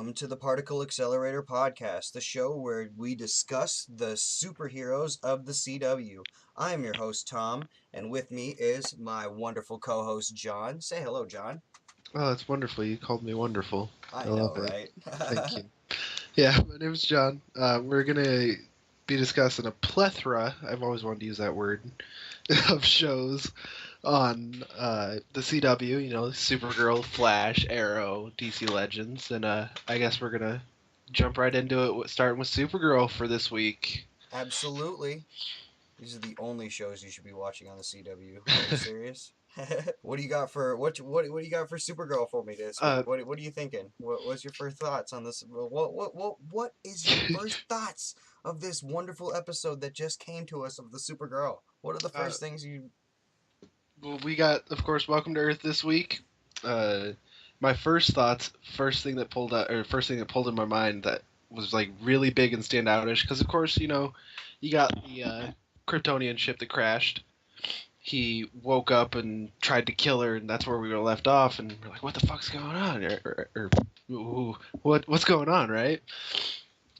Welcome to the Particle Accelerator Podcast, the show where we discuss the superheroes of the CW. I am your host, Tom, and with me is my wonderful co host, John. Say hello, John. Oh, that's wonderful. You called me wonderful. I I know, love it. right? Thank you. Yeah, my name is John. We're going to be discussing a plethora, I've always wanted to use that word, of shows on the CW, Supergirl, Flash, Arrow, DC Legends, and I guess we're going to jump right into it, starting with Supergirl for this week. Absolutely. These are the only shows you should be watching on the CW. Are you serious? What do you got for what do you got for Supergirl for me this week? uh, What are you thinking? What's your first thoughts on this? What is your first thoughts of this wonderful episode that just came to us of the Supergirl? What are the uh, first things you? well, we got, of course, Welcome to Earth this week. Uh, my first thoughts, first thing that pulled in my mind that was like really big and standoutish, because of course, you got the Kryptonian ship that crashed. He woke up and tried to kill her, and that's where we were left off. And we're like, "What the fuck's going on?" Ooh, what's going on, right?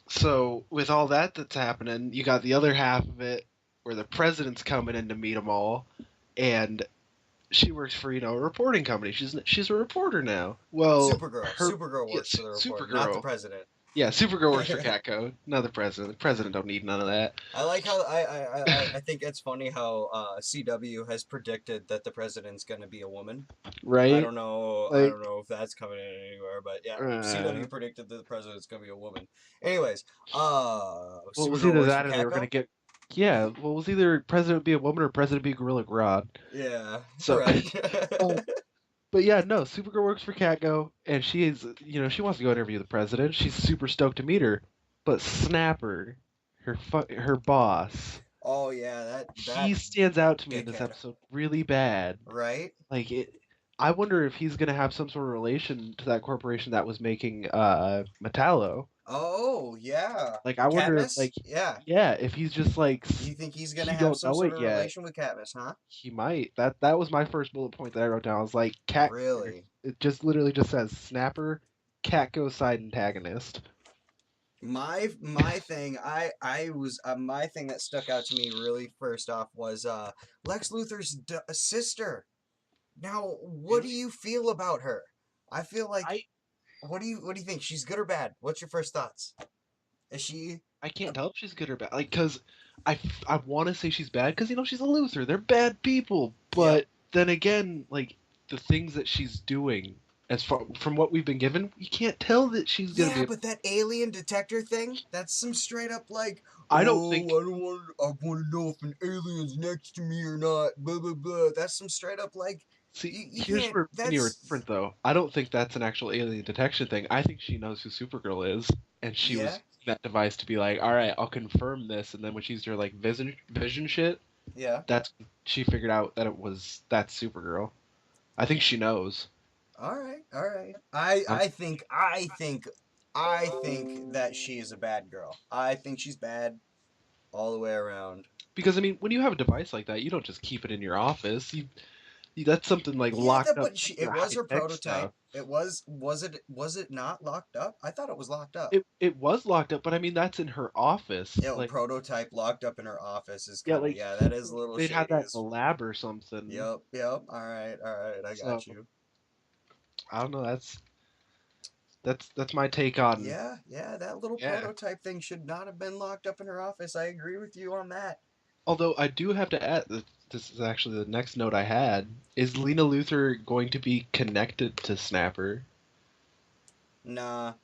So with all that's happening, you got the other half of it where the president's coming in to meet them all, and she works for a reporting company. She's a reporter now. Well, Supergirl works for the reporter, not the Supergirl. president. Yeah, Supergirl works for Catco, not the president. The president don't need none of that. I like how I think it's funny how CW has predicted that the president's gonna be a woman. I Right? don't know. I Like, don't know if that's coming in anywhere, but yeah, uh, CW predicted that the president's gonna be a woman. Anyways, well, it was Supergirl either works for that or they were gonna Catco. get. Yeah, well, it was either president be a woman or president be Gorilla Grodd. Yeah, So, right. uh, but yeah, no, Supergirl works for Catco, and she is, she wants to go interview the president. She's super stoked to meet her, but Snapper, her boss, Oh yeah, that he stands out to me in this dickhead, episode really bad. right? Like it, I wonder if he's gonna have some sort of relation to that corporation that was making Metallo. Oh yeah, Like I wonder if Katniss. like Yeah, yeah, if he's just like you think he's gonna he have don't some know sort it of yet. relation with Katniss, huh? He might. That was my first bullet point that I wrote down. I was like, cat. Really? It just literally just says Snapper, Catgo side antagonist. My thing, I was my thing that stuck out to me really first off was Lex Luthor's sister. Now, what do Really? you feel about her? I feel like I what do you think? She's good or bad? What's your first thoughts? Is she I can't tell if she's good or bad. Like, cause I want to say she's bad because she's a Luthor. They're bad people. Yep. But then again, like the things that she's doing, as far from what we've been given, you can't tell that she's gonna Yeah, be. but that alien detector thing, that's some straight up like, I don't oh, think. I want to know if an alien's next to me or not, blah blah blah. That's some straight up like See, you here's can't where me and you are that's different, though. I don't think that's an actual alien detection thing. I think she knows who Supergirl is, and she yeah, was that device to be like, all right, I'll confirm this. And then when she used her like vision shit, yeah. that's she figured out that that's Supergirl. I think she knows. All right, all right. Um, I think that she is a bad girl. I think she's bad all the way around. because when you have a device like that, you don't just keep it in your office. That's something like Yeah, locked that up, but it super was high her tech prototype. stuff. Was it not locked up? I thought it was locked up. It was locked up, but that's in her office. Yeah, well, Like, prototype locked up in her office is yeah, kind of like yeah, that is a little they'd have shady. that in the Is lab or something. Yep, yep. All right. I So got you. I don't know. That's my take on. Yeah, yeah. That little Yeah. prototype thing should not have been locked up in her office. I agree with you on that. Although I do have to add that this is actually the next note I had. Is Lena Luthor going to be connected to Snapper? Nah,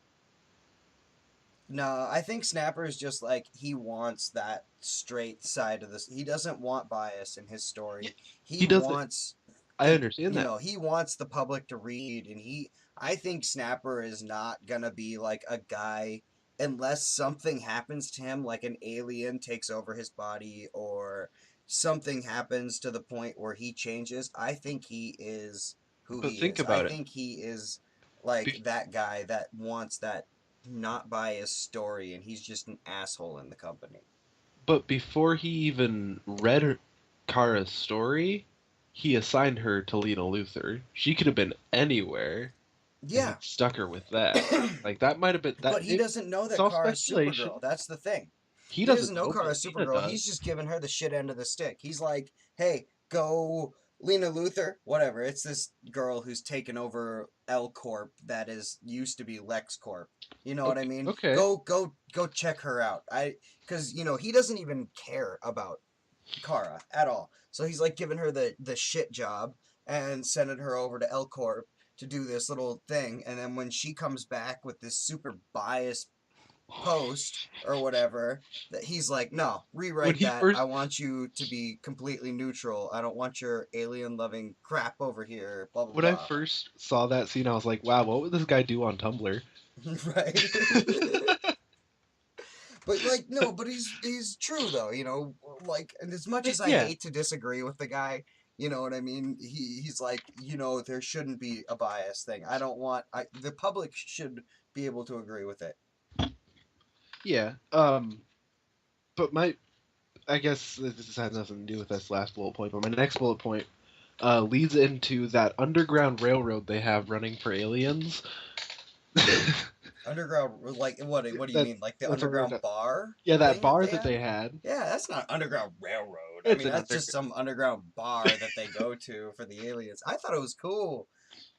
no, I think Snapper is just like he wants that straight side of this. He doesn't want bias in his Yeah, story. He he doesn't. wants I to, understand that. he wants the public to read, and I think Snapper is not gonna be like a guy unless something happens to him, like an alien takes over his body or something happens to the point where he changes. I think he is who But he think is. I about it. think he is like Be- that guy that wants that not biased story, and he's just an asshole in the company. but before he even read Kara's story, he assigned her to Lena Luthor. She could have been anywhere. and he Yeah. stuck her with that. Like that might have been that. But he doesn't know It's that all Kara's speculation. Supergirl. That's the thing. He He doesn't doesn't know know, but Kara's Lena Supergirl. He's does. just giving her the shit end of the stick. He's like, hey, go Lena Luthor, whatever. It's this girl who's taken over L Corp that is used to be Lex Corp. You know what I Okay, mean? okay. Go check her out. Because he doesn't even care about Kara at all. So he's like giving her the shit job and sending her over to L Corp to do this little thing. And then when she comes back with this super biased post or whatever, that he's like, no, When rewrite he that. I first want you to be completely neutral. I don't want your alien loving crap over here. Blah blah when I blah. first saw that scene, I was like, wow, what would this guy do on Tumblr? Right. But like no, but he's true though, like, and as much as I Yeah, hate to disagree with the guy, you know what I mean? He's like, there shouldn't be a bias thing. I don't want the public should be able to agree with it. yeah. But I guess this has nothing to do with this last bullet point. But my next bullet point leads into that underground railroad they have running for aliens. Underground, like what do you mean? Like the That's what we're underground bar yeah, that thing that bar they that have? they had. Yeah, that's not underground railroad. I It's mean, an that's just underground, some underground bar that they go to for the aliens. I thought it was cool.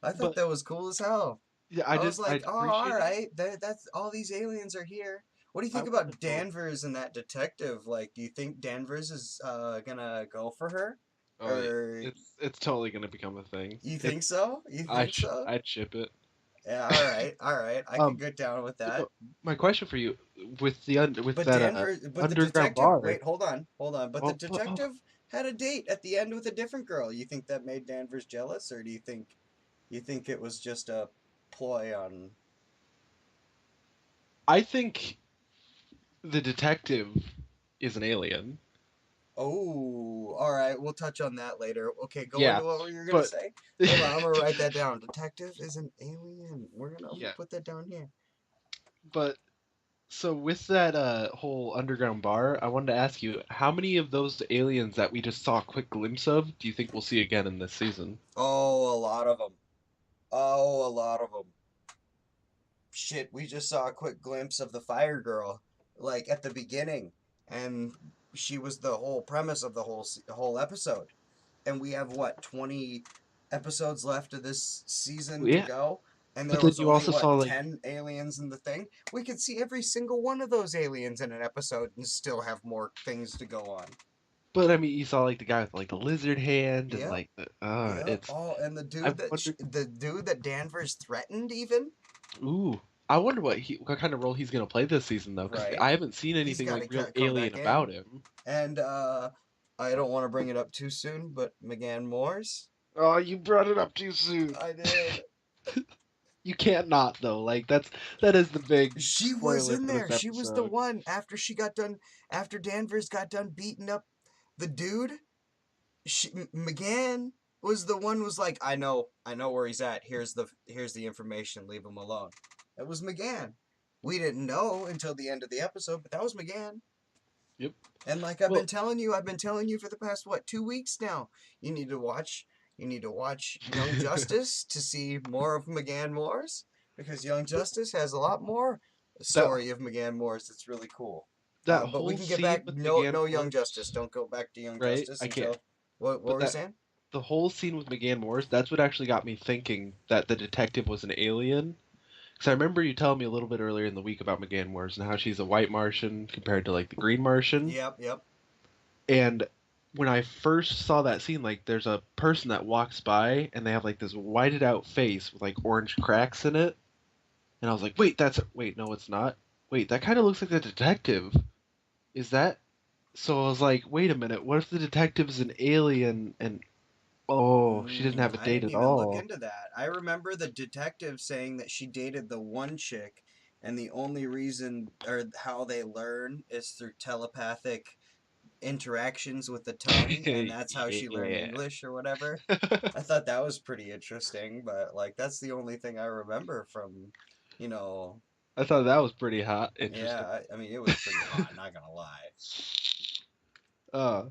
I thought but that was cool as hell. yeah, I was I like, oh, all appreciate it. right, that's all these aliens are here. What do you I think want to about know. Danvers and that detective? Like, do you think Danvers is gonna go for her, Oh, yeah, or it's totally gonna become a thing. you It think so? You think so? I'd ship it. Yeah, all right, all right. I could Um, get down with that. but my question for you with But that But the underground detective. bar. Wait, hold on. But the detective had a date at the end with a different girl. You think that made Danvers jealous, or do you think it was just a ploy on? I think the detective is an alien. Oh, all right. We'll touch on that later. Okay, go Yeah, into what you were gonna but say. Hold on, I'm gonna write that down. Detective is an alien. I'm gonna yeah, put that down here. but so with that whole underground bar, I wanted to ask you, how many of those aliens that we just saw a quick glimpse of do you think we'll see again in this season? Oh, a lot of them. Oh, a lot of them. Shit, we just saw a quick glimpse of the fire girl, like at the beginning, and she was the whole premise of the whole episode. And we have what 20 episodes left of this season to Yeah, go, and but there then was you only also saw what like 10 aliens in the thing. We could see every single one of those aliens in an episode and still have more things to go on. but I mean you saw like the guy with like the lizard hand and Yep, like the yep. it's Oh, and I wonder the dude that Danvers threatened even. ooh I wonder what kind of role he's gonna play this season though because Right, I haven't seen he's anything got like real to come alien back in. about him. And I don't want to bring it up too soon, but McGann Moore's. Oh, you brought it up too soon. I did. You can't not though. Like that is the big She was spoiler in for this there. She was the episode. one after she got done. After Danvers got done beating up the dude. McGann was the one. Was like, I know where he's at. Here's the information. Leave him alone. It was McGann. We didn't know until the end of the episode, but that was McGann. Yep. And like Well, I've been telling you for the past what 2 weeks now. You need to watch. You need to watch Young Justice to see more of McGann Moore's, because Young Justice has a lot more that story of McGann Moore's that's really cool. that But we whole can get scene back. with No, McGann no Young Justice. Morris, Don't go back to Young right? Justice I can't. until what But were you that saying? the whole scene with McGann Morris, that's what actually got me thinking that the detective was an alien. Because I remember you telling me a little bit earlier in the week about McGann Morris and how she's a white Martian compared to like the green Martian. Yep, yep. And when I first saw that scene, like there's a person that walks by and they have like this whited out face with like orange cracks in it. And I was like, wait, no, it's not. Wait, that kind of looks like the detective. Is that? So I was like, wait a minute, what if the detective's an alien and oh, she didn't have a I date didn't at even look all? into that. I remember the detective saying that she dated the one chick, and the only reason or how they learn is through telepathic interactions with the tongue, and that's how she learned Yeah. English or whatever. I thought that was pretty interesting, but like that's the only thing I remember from, you know, I thought that was pretty hot, interesting. yeah, I mean it was pretty hot, not gonna lie. Uh,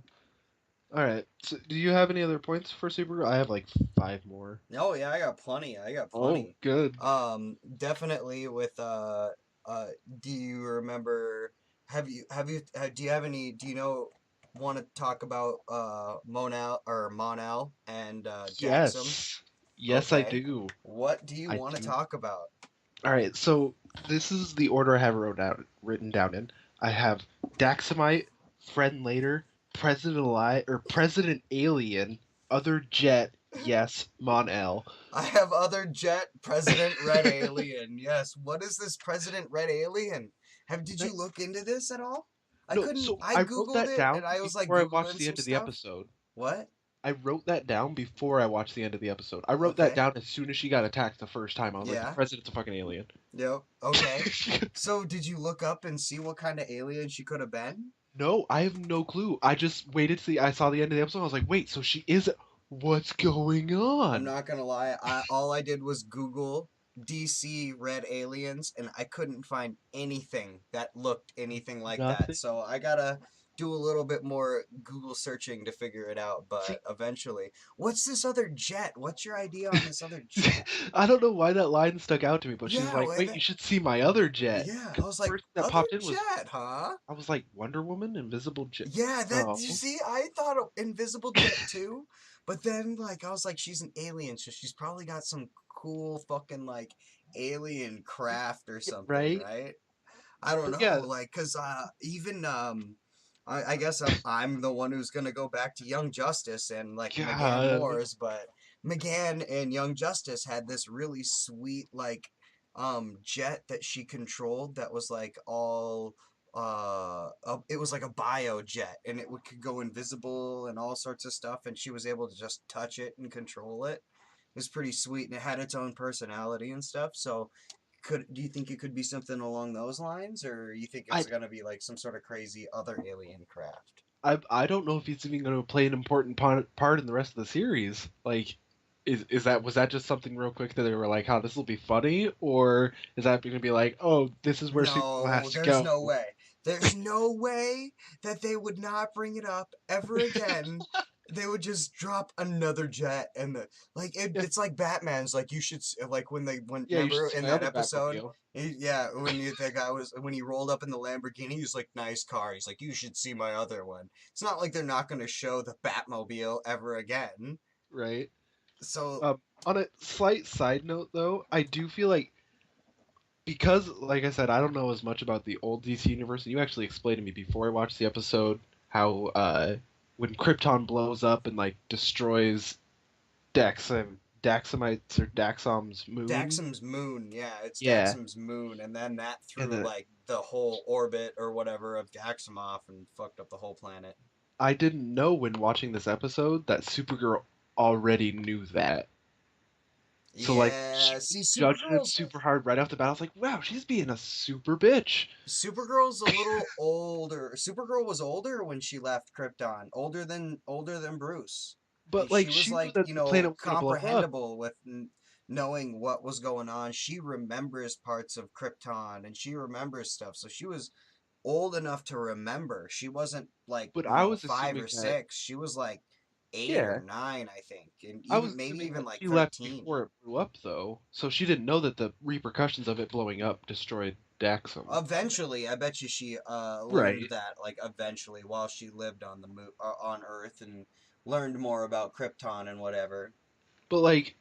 All right. So, do you have any other points for Supergirl? I have like five more. Oh yeah, I got plenty. I got Oh, plenty. good. Definitely with uh. Do you remember? Do you have any? Do you know? Want to talk about Monel and Daxam? Yes. Yes, I Okay. do. What do you I want to do. talk about? All right. So this is the order I have written down in. I have Daxamite, Friend Later, President Alive, or President Alien, Other Jet. Yes, Mon El. I have other jet President Red Alien. Yes. What is this President Red Alien? Did you look into this at all? I No, couldn't. so I I wrote googled that it down and I was like before I watched googling the some end of the stuff. episode. What? I wrote that down before I watched the end of the episode. I wrote that Okay. down as soon as she got attacked the first time. I was like, the Yeah. president's a fucking alien. Yep. Okay. So did you look up and see what kind of alien she could have been? No, I have no clue. I just waited to see. I saw the end of the episode. I was like, wait, so she is. What's going I'm on? not gonna lie. All I did was Google DC red aliens, and I couldn't find anything that looked anything like that. Nothing. So I gotta do a little bit more Google searching to figure it out. But See, eventually, what's this other jet? What's your idea on this other jet? I don't know why that line stuck out to me, but she was Yeah, like, wait, wait, you should see my other jet. yeah. I Because was the like, first thing that other popped in was, jet, huh? I was like, Wonder Woman, Invisible Jet. Yeah, that you No. see, I thought of Invisible Jet too, but then like I was like, she's an alien, so she's probably got some cool fucking like alien craft or Yeah, something, right? right? I don't But know, yeah, like, cause even I guess I'm the one who's gonna go back to Young Justice and like McGann God. Moores, but McGann and Young Justice had this really sweet like jet that she controlled that was like all it was like a bio jet and could go invisible and all sorts of stuff and she was able to just touch it and control it. It was pretty sweet and it had its own personality and stuff. So could do you think it could be something along those lines, or you think I it's gonna be like some sort of crazy other alien craft? I don't know if he's even going to play an important part in the rest of the series. Like, is that was that just something real quick that they were like, "Oh, this will be funny," or is that going to be like, "Oh, this is where Supergirl No, has to there's go"? no way. There's no way that they would not bring it up ever again. They would just drop another jet and Yeah, it's like Batman's like you should like when yeah, you should remember see in my that other episode. Batmobile. Yeah, the guy was when he rolled up in the Lamborghini, he was like, "Nice car." He's like, "You should see my other one." It's not like they're not going to show the Batmobile ever again. Right. So On a slight side note, though, I do feel like because, like I said, I don't know as much about the old DC universe, and you actually explained to me before I watched the episode how when Krypton blows up and like destroys Daxamites or Daxom's moon. Daxam's moon, yeah, it's Yeah, Daxam's moon, and then that and threw like the whole orbit or whatever of Daxam off and fucked up the whole planet. I didn't know when watching this episode that Supergirl already knew that. So like she Yeah, was see, judging him super hard right off the bat. I was like, wow, she's being a super bitch. Supergirl's a little older. Supergirl was older when she left Krypton, older than Bruce. But She like was she knew like, that the planet was gonna blow up. comprehensible with knowing what was going on. She remembers parts of Krypton and she remembers stuff. So she was old enough to remember. She wasn't like, But I was five assuming or that six. She was like 8 or yeah, 9, I think. And I was even maybe assuming even that like she left 13. before it blew up though, so she didn't know that the repercussions of it blowing up destroyed Daxam. Eventually, I bet you she learned Right. that like eventually while she lived on the on Earth and learned more about Krypton and whatever. But like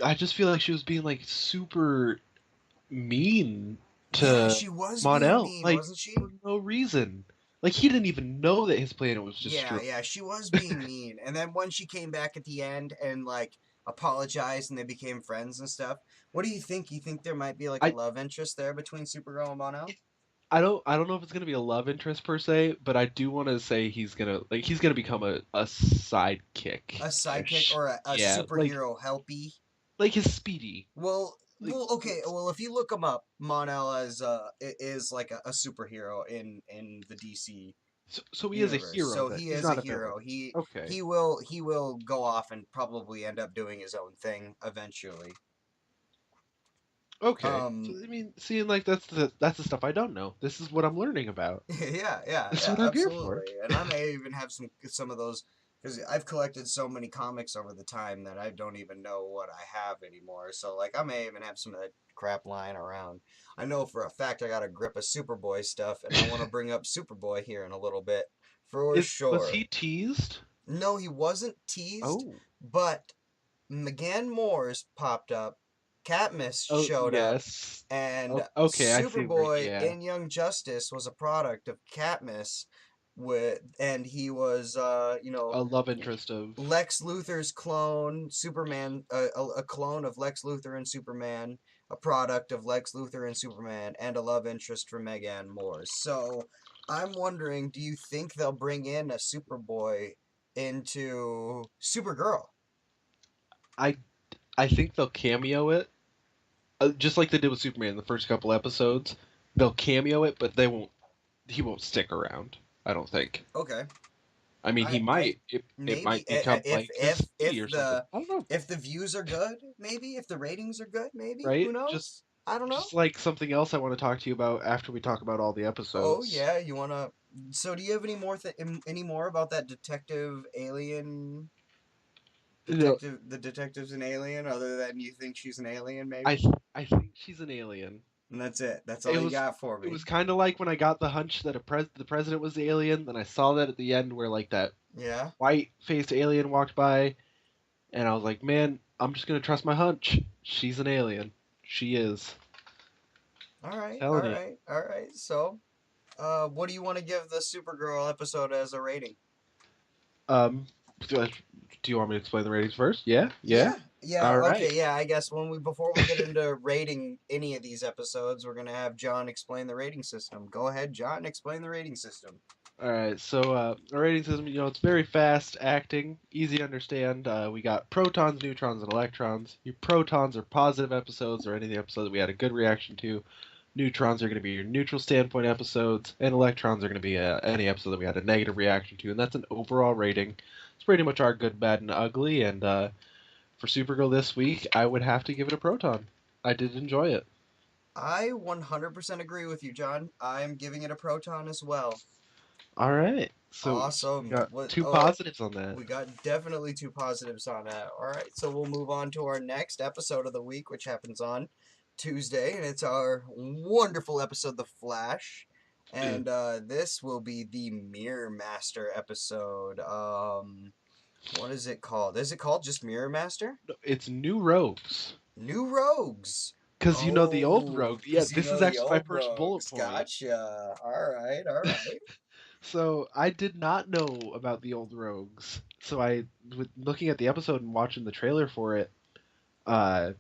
I just feel like she was being like super mean Yeah, to she was being Monel, mean, like wasn't she? for no reason. Like he didn't even know that his planet was Yeah, destroyed. yeah, she was being mean. And then when she came back at the end and like apologized and they became friends and stuff, what do you think? You think there might be like a I love interest there between Supergirl and Mon-El? I don't know if it's gonna be a love interest per se, but I do want to say he's gonna become a sidekick A sidekick ish. or a Yeah, superhero helpy? like his Speedy. Like Okay. Well, if you look him up, Mon-El is like a superhero in the DC so he is a universe. hero So then. he He's is a not a villain. hero. He Okay. he will go off and probably end up doing his own thing eventually. Okay. So, Um, I mean, seeing like that's the stuff I don't know. This is what I'm learning about. yeah, yeah, This is yeah, what I'm here for. absolutely. And I may even have some of those because I've collected so many comics over the time that I don't even know what I have anymore. So like I may even have some of that crap lying around. I know for a fact I got a grip of Superboy stuff, and I want to bring up Superboy here in a little bit for Was sure. he teased? No, he wasn't teased, Oh. but McGann Moore's popped up, Katniss Oh showed up, yes. and Okay, I see where. Superboy Yeah. in Young Justice was a product of Katniss, and he was A love interest of. Lex Luthor's clone, Superman, a clone of Lex Luthor and Superman, a product of Lex Luthor and Superman, and a love interest for Megan Moore. So I'm wondering, do you think they'll bring in a Superboy into Supergirl? I I think they'll cameo it, just like they did with Superman in the first couple episodes. They'll cameo it, but they won't. He won't stick around. I don't think. Okay. I mean, he I might. It maybe might become if like his fee or something. the I don't know. if the views are good, maybe if the ratings are good, maybe Right? who knows? I don't know. Just like something else I want to talk to you about after we talk about all the Oh episodes. yeah, you wanna? So do you have any more about that No, the detective's an alien, other than you think she's an alien, I maybe? th- I think she's an alien. And that's it. That's It all you was got for it me. was kind of like when I got the hunch that the president was the alien. Then I saw that at the end where like that Yeah. white faced alien walked by, and I was like, man, I'm just gonna trust my hunch. She's an alien. She is. All right. All Telling you. right. All right. So, what do you want to give the Supergirl episode as a rating? Um, do you want me to explain the ratings first? Yeah, yeah. Yeah, yeah, All right. okay, yeah. I guess before we get into rating any of these episodes, we're gonna have John explain the rating system. Go ahead, John, explain the rating system. All right. So our rating system, it's very fast acting, easy to understand. We got protons, neutrons, and electrons. Your protons are positive episodes or any of the episodes that we had a good reaction to. Neutrons are going to be your neutral standpoint episodes, and electrons are going to be any episode that we had a negative reaction to, and that's an overall rating. It's pretty much our good, bad, and ugly. And for Supergirl this week, I would have to give it a proton. I did enjoy it. I 100% agree with you, John. I'm giving it a proton as well. All right, so we Awesome. got What? two Oh, positives on that. we got definitely two positives on that. All right, so we'll move on to our next episode of the week, which happens on Tuesday, and it's our wonderful episode, The Flash. And this will be the Mirror Master episode. What is it called? Is it called just Mirror Master? It's new rogues. New Rogues. Because the old Oh, rogue. Yeah, because you this know is the actually my old first bullet Rogues. point. Gotcha. All right, all right. So I did not know about the old rogues. So with looking at the episode and watching the trailer for it, uh,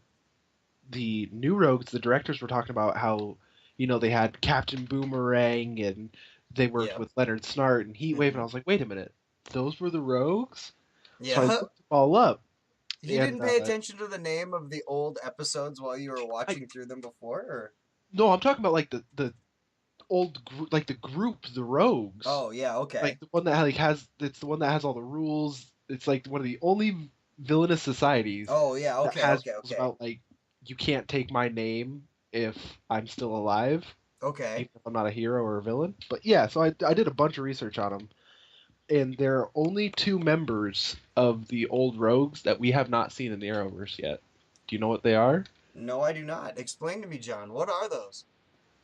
the new rogues, the directors were talking about how, they had Captain Boomerang and they worked Yeah. with Leonard Snart and Heatwave, and I Mm-hmm. was like, wait a minute, those were the rogues? So I Yeah. looked them all up, You and didn't pay attention to the name of the old episodes while you were I watching through them before, or? no, I'm talking about like the old like the group, the rogues. Oh, yeah, Like okay. the one that like has it's the one that has all the rules. It's like one of the only villainous societies Oh, yeah, that okay, has okay, rules okay. about like you can't take my name if I'm still alive, Okay. even if I'm not a hero or a villain. But yeah, so I did a bunch of research on them, and there are only two members of the old rogues that we have not seen in the Arrowverse yet. Do you know what they are? No, I do not. Explain to me, John. What are those?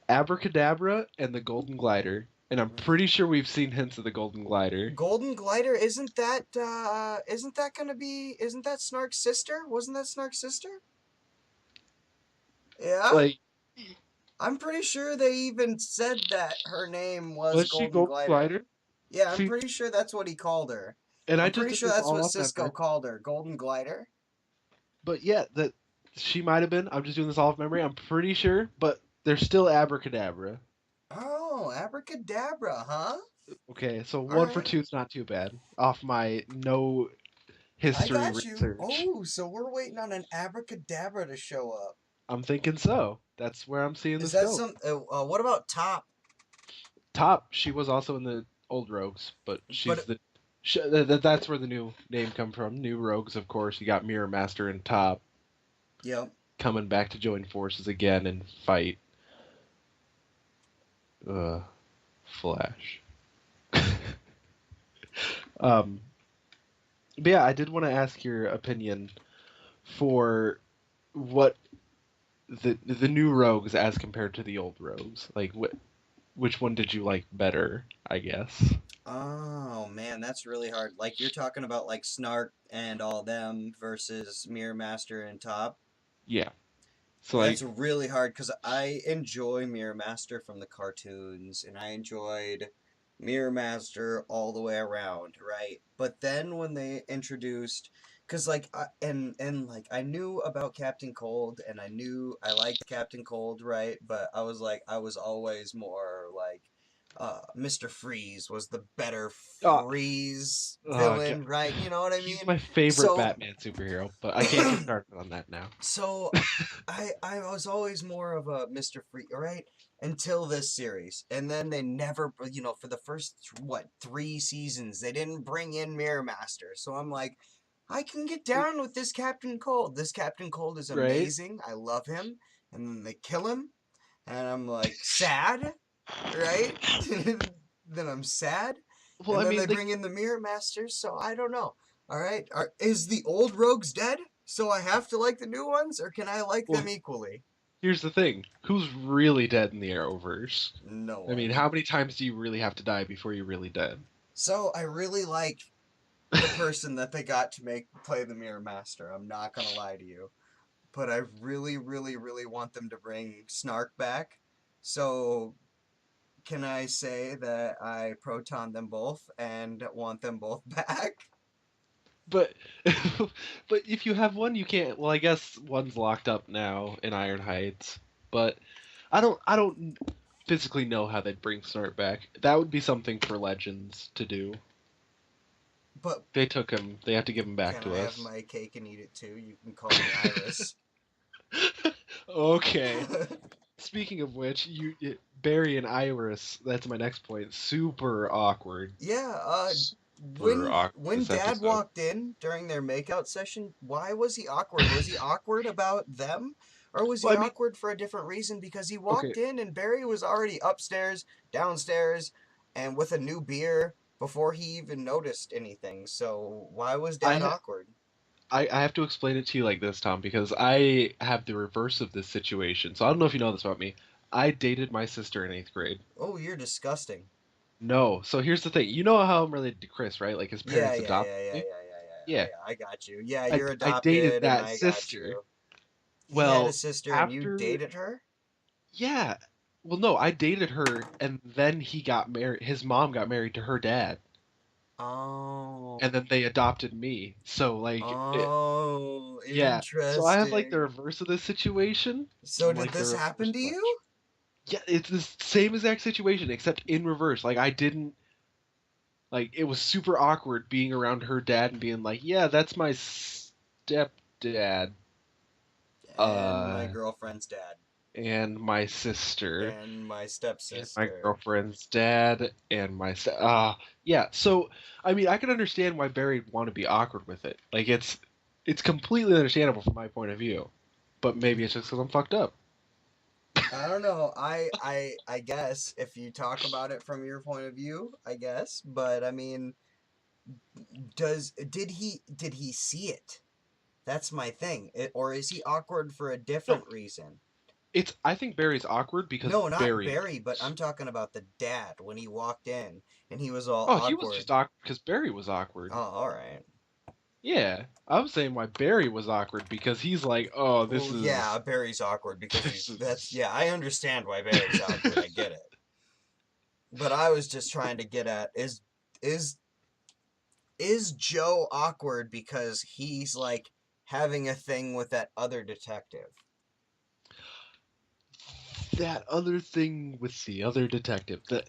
Abracadabra and the Golden Glider. And I'm pretty sure we've seen hints of the Golden Glider. Golden Glider, isn't that Snark's sister? Wasn't that Snark's sister? Yeah? Like, I'm pretty sure they even said that her name was was she Golden Golden Glider. Glider? Yeah, I'm See, pretty sure that's what he called her. and I I'm just pretty did sure this that's all what off Cisco memory. called her. Golden Glider. But yeah, that she might have been. I'm just doing this all off memory. I'm pretty sure, but they're still Abracadabra. Oh, abracadabra, huh? Okay, so All one for right. two is not too bad. Off my no I history got you. research. Oh, so we're waiting on an abracadabra to show up. I'm thinking so. That's where I'm seeing Is this that go. some? What about Top? Top, she was also in the old Rogues, but she's But the. That's where the new name come from. New Rogues, of course. You got Mirror Master and Top. yep. coming back to join forces again and fight uh, Flash. um, but yeah, I did want to ask your opinion for what the new rogues as compared to the old rogues. Like, which one did you like better? I guess. Oh man, that's really hard. Like you're talking about like Snark and all them versus Mirror Master and Top. Yeah. So That's like, really hard because I enjoy Mirror Master from the cartoons and I enjoyed Mirror Master all the way around, right? But then when they introduced, because like and like I knew about Captain Cold and I knew I liked Captain Cold, right? But I was like I was always more like Mr. Freeze was the better oh, Freeze God. villain, right? You know what I He's mean? my favorite So Batman superhero, but I can't get started on that now. So I was always more of a Mr. Free, right? Until this series. And then they never, for the first, what, 3 seasons, they didn't bring in Mirror Master. So I'm like, I can get down with this Captain Cold. This Captain Cold is Right? amazing. I love him. And then they kill him. And I'm like, sad, right? Then I'm sad. Well, And I then mean, they like, bring in the Mirror Master. So I don't know. All right. Is the old rogues dead? So I have to like the new ones, or can I like well, them equally? here's the thing: who's really dead in the Arrowverse? No I mean, one. how many times do you really have to die before you're really dead? So I really like the person that they got to make play the Mirror Master. I'm not gonna lie to you, but I really, really, really want them to bring Snark back. So can I say that I proton them both and want them both back? But, but if you have one, you can't. Well, I guess one's locked up now in Iron Heights. But I don't physically know how they'd bring Snart back. That would be something for Legends to do. But They took him. They have to give him back can to I have us. my cake and eat it too? You can call me Iris. Okay. Speaking of which, Barry and Iris. That's my next point. Super awkward. Yeah, Super awkward when this Dad episode. walked in during their makeout session, why was he awkward? Was he awkward about them? Or was he Well, I mean, awkward for a different reason? Because he okay. walked in and Barry was already upstairs, downstairs, and with a new beer before he even noticed anything. So why was I Dad awkward? I have to explain it to you like this, Tom, because I have the reverse of this situation. So I don't know if you know this about me. I dated my sister in eighth grade. Oh, you're disgusting. No. So here's the thing. You know how I'm related to Chris, right? Like his Yeah, parents yeah, adopted yeah, yeah, yeah, me. yeah, yeah. Yeah. I got you. Yeah, I you're I dated adopted and that I got sister. you. He had a Well, sister and you after dated her? yeah. Well, no, I dated her, and then he got married. His mom got married to her dad, and Oh. then they adopted me. So Oh, yeah. So I have like the interesting. reverse of this situation. So I'm did like the this happen reverse to Fletch. you? Yeah, it's the same exact situation except in reverse. Like I didn't like it was super awkward being around her dad and being like, "Yeah, that's my stepdad." And my Uh girlfriend's dad. and my sister And my and my stepsister. girlfriend's dad and yeah. So I mean, I can understand why Barry'd want to be awkward with it. Like it's completely understandable from my point of view. But maybe it's just because I'm fucked up. I don't know. I guess if you talk about it from your point of view, I guess. But I mean, did he see it? That's my thing. Or is he awkward for a No, different reason? it's I think Barry's awkward because No, not Barry Barry, but knows. I'm talking about the dad when he walked in and he was all Oh, he was awkward. just awkward because Barry was Oh, awkward. all right. Yeah, I was saying why Barry was awkward because he's like, oh, Oh yeah, Barry's awkward because this he's that's is. yeah, I understand why Barry's awkward. I get it. But I was just trying to get at is is Joe awkward because he's like having a thing with that other detective? That other thing with the other detective. That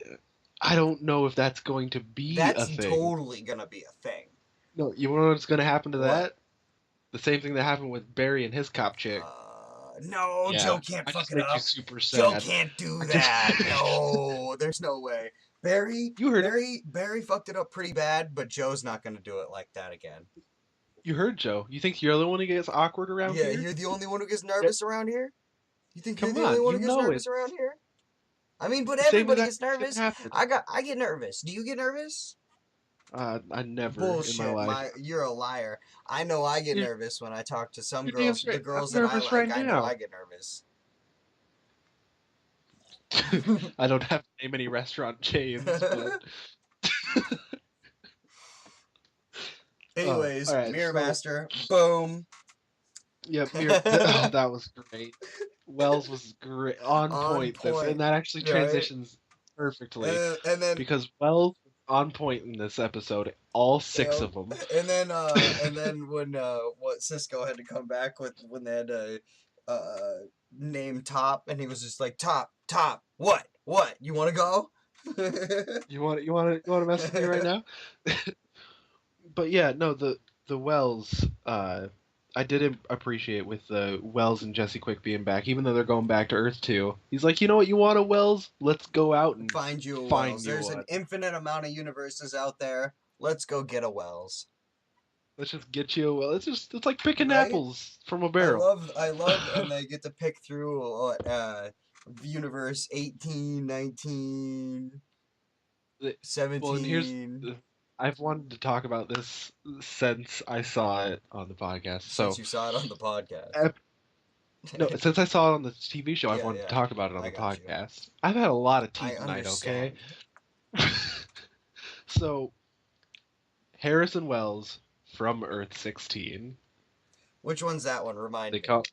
I don't know if that's going to be a That's thing. totally gonna be a thing. No, you know what's going to happen to What? that? The same thing that happened with Barry and his cop chick. No, Yeah, Joe can't I fuck just it made you up. super Joe sad. can't do I just that. No, there's no way. you heard it. Barry fucked it up pretty bad, but Joe's not gonna do it like that again. You heard Joe. You think you're the one who gets awkward around Yeah, here? you're the only one who gets Yeah. nervous around here? You think you're Come the only on, one you who gets know nervous it. around here? I mean, but The same everybody exact gets shit nervous. happened. I get nervous. Do you get nervous? I never in my Bullshit. life. You're a liar. I know I get You're, nervous when I talk to some you're damn girls. The straight. I'm girls that I nervous right like, I know now. I get nervous. I don't have to name any restaurant chains, but all Anyways, right. Mirror So Master. Boom. yeah, oh, that was great. Wells was great, on On point this, and point. that actually Right? transitions perfectly And then because Wells was on point in this episode. All six Yep. of them. And then when what Cisco had to come back with when they had to uh name Top and he was just like Top, what? You want to go? You want to mess with me right now? But yeah, no, the Wells, I did appreciate with the Wells and Jesse Quick being back, even though they're going back to Earth 2. He's like, you know what, you want a Wells? Let's go out and Find you a find Wells. you There's an one. infinite amount of universes out there. Let's go get a Wells. Let's just get you a Wells. It's like picking Right? apples from a barrel. I love, and they get to pick through universe 18, 19, Well, and here's 17. I've wanted to talk about this since I saw it on the podcast. Since So, you saw it on the podcast. ep- no, since I saw it on the TV show, I've Yeah, wanted to yeah. talk about it on I the got you. podcast. I've had a lot of tea I tonight, okay? understand. So, Harrison Wells from Earth 16. Which one's that one? Remind They me. call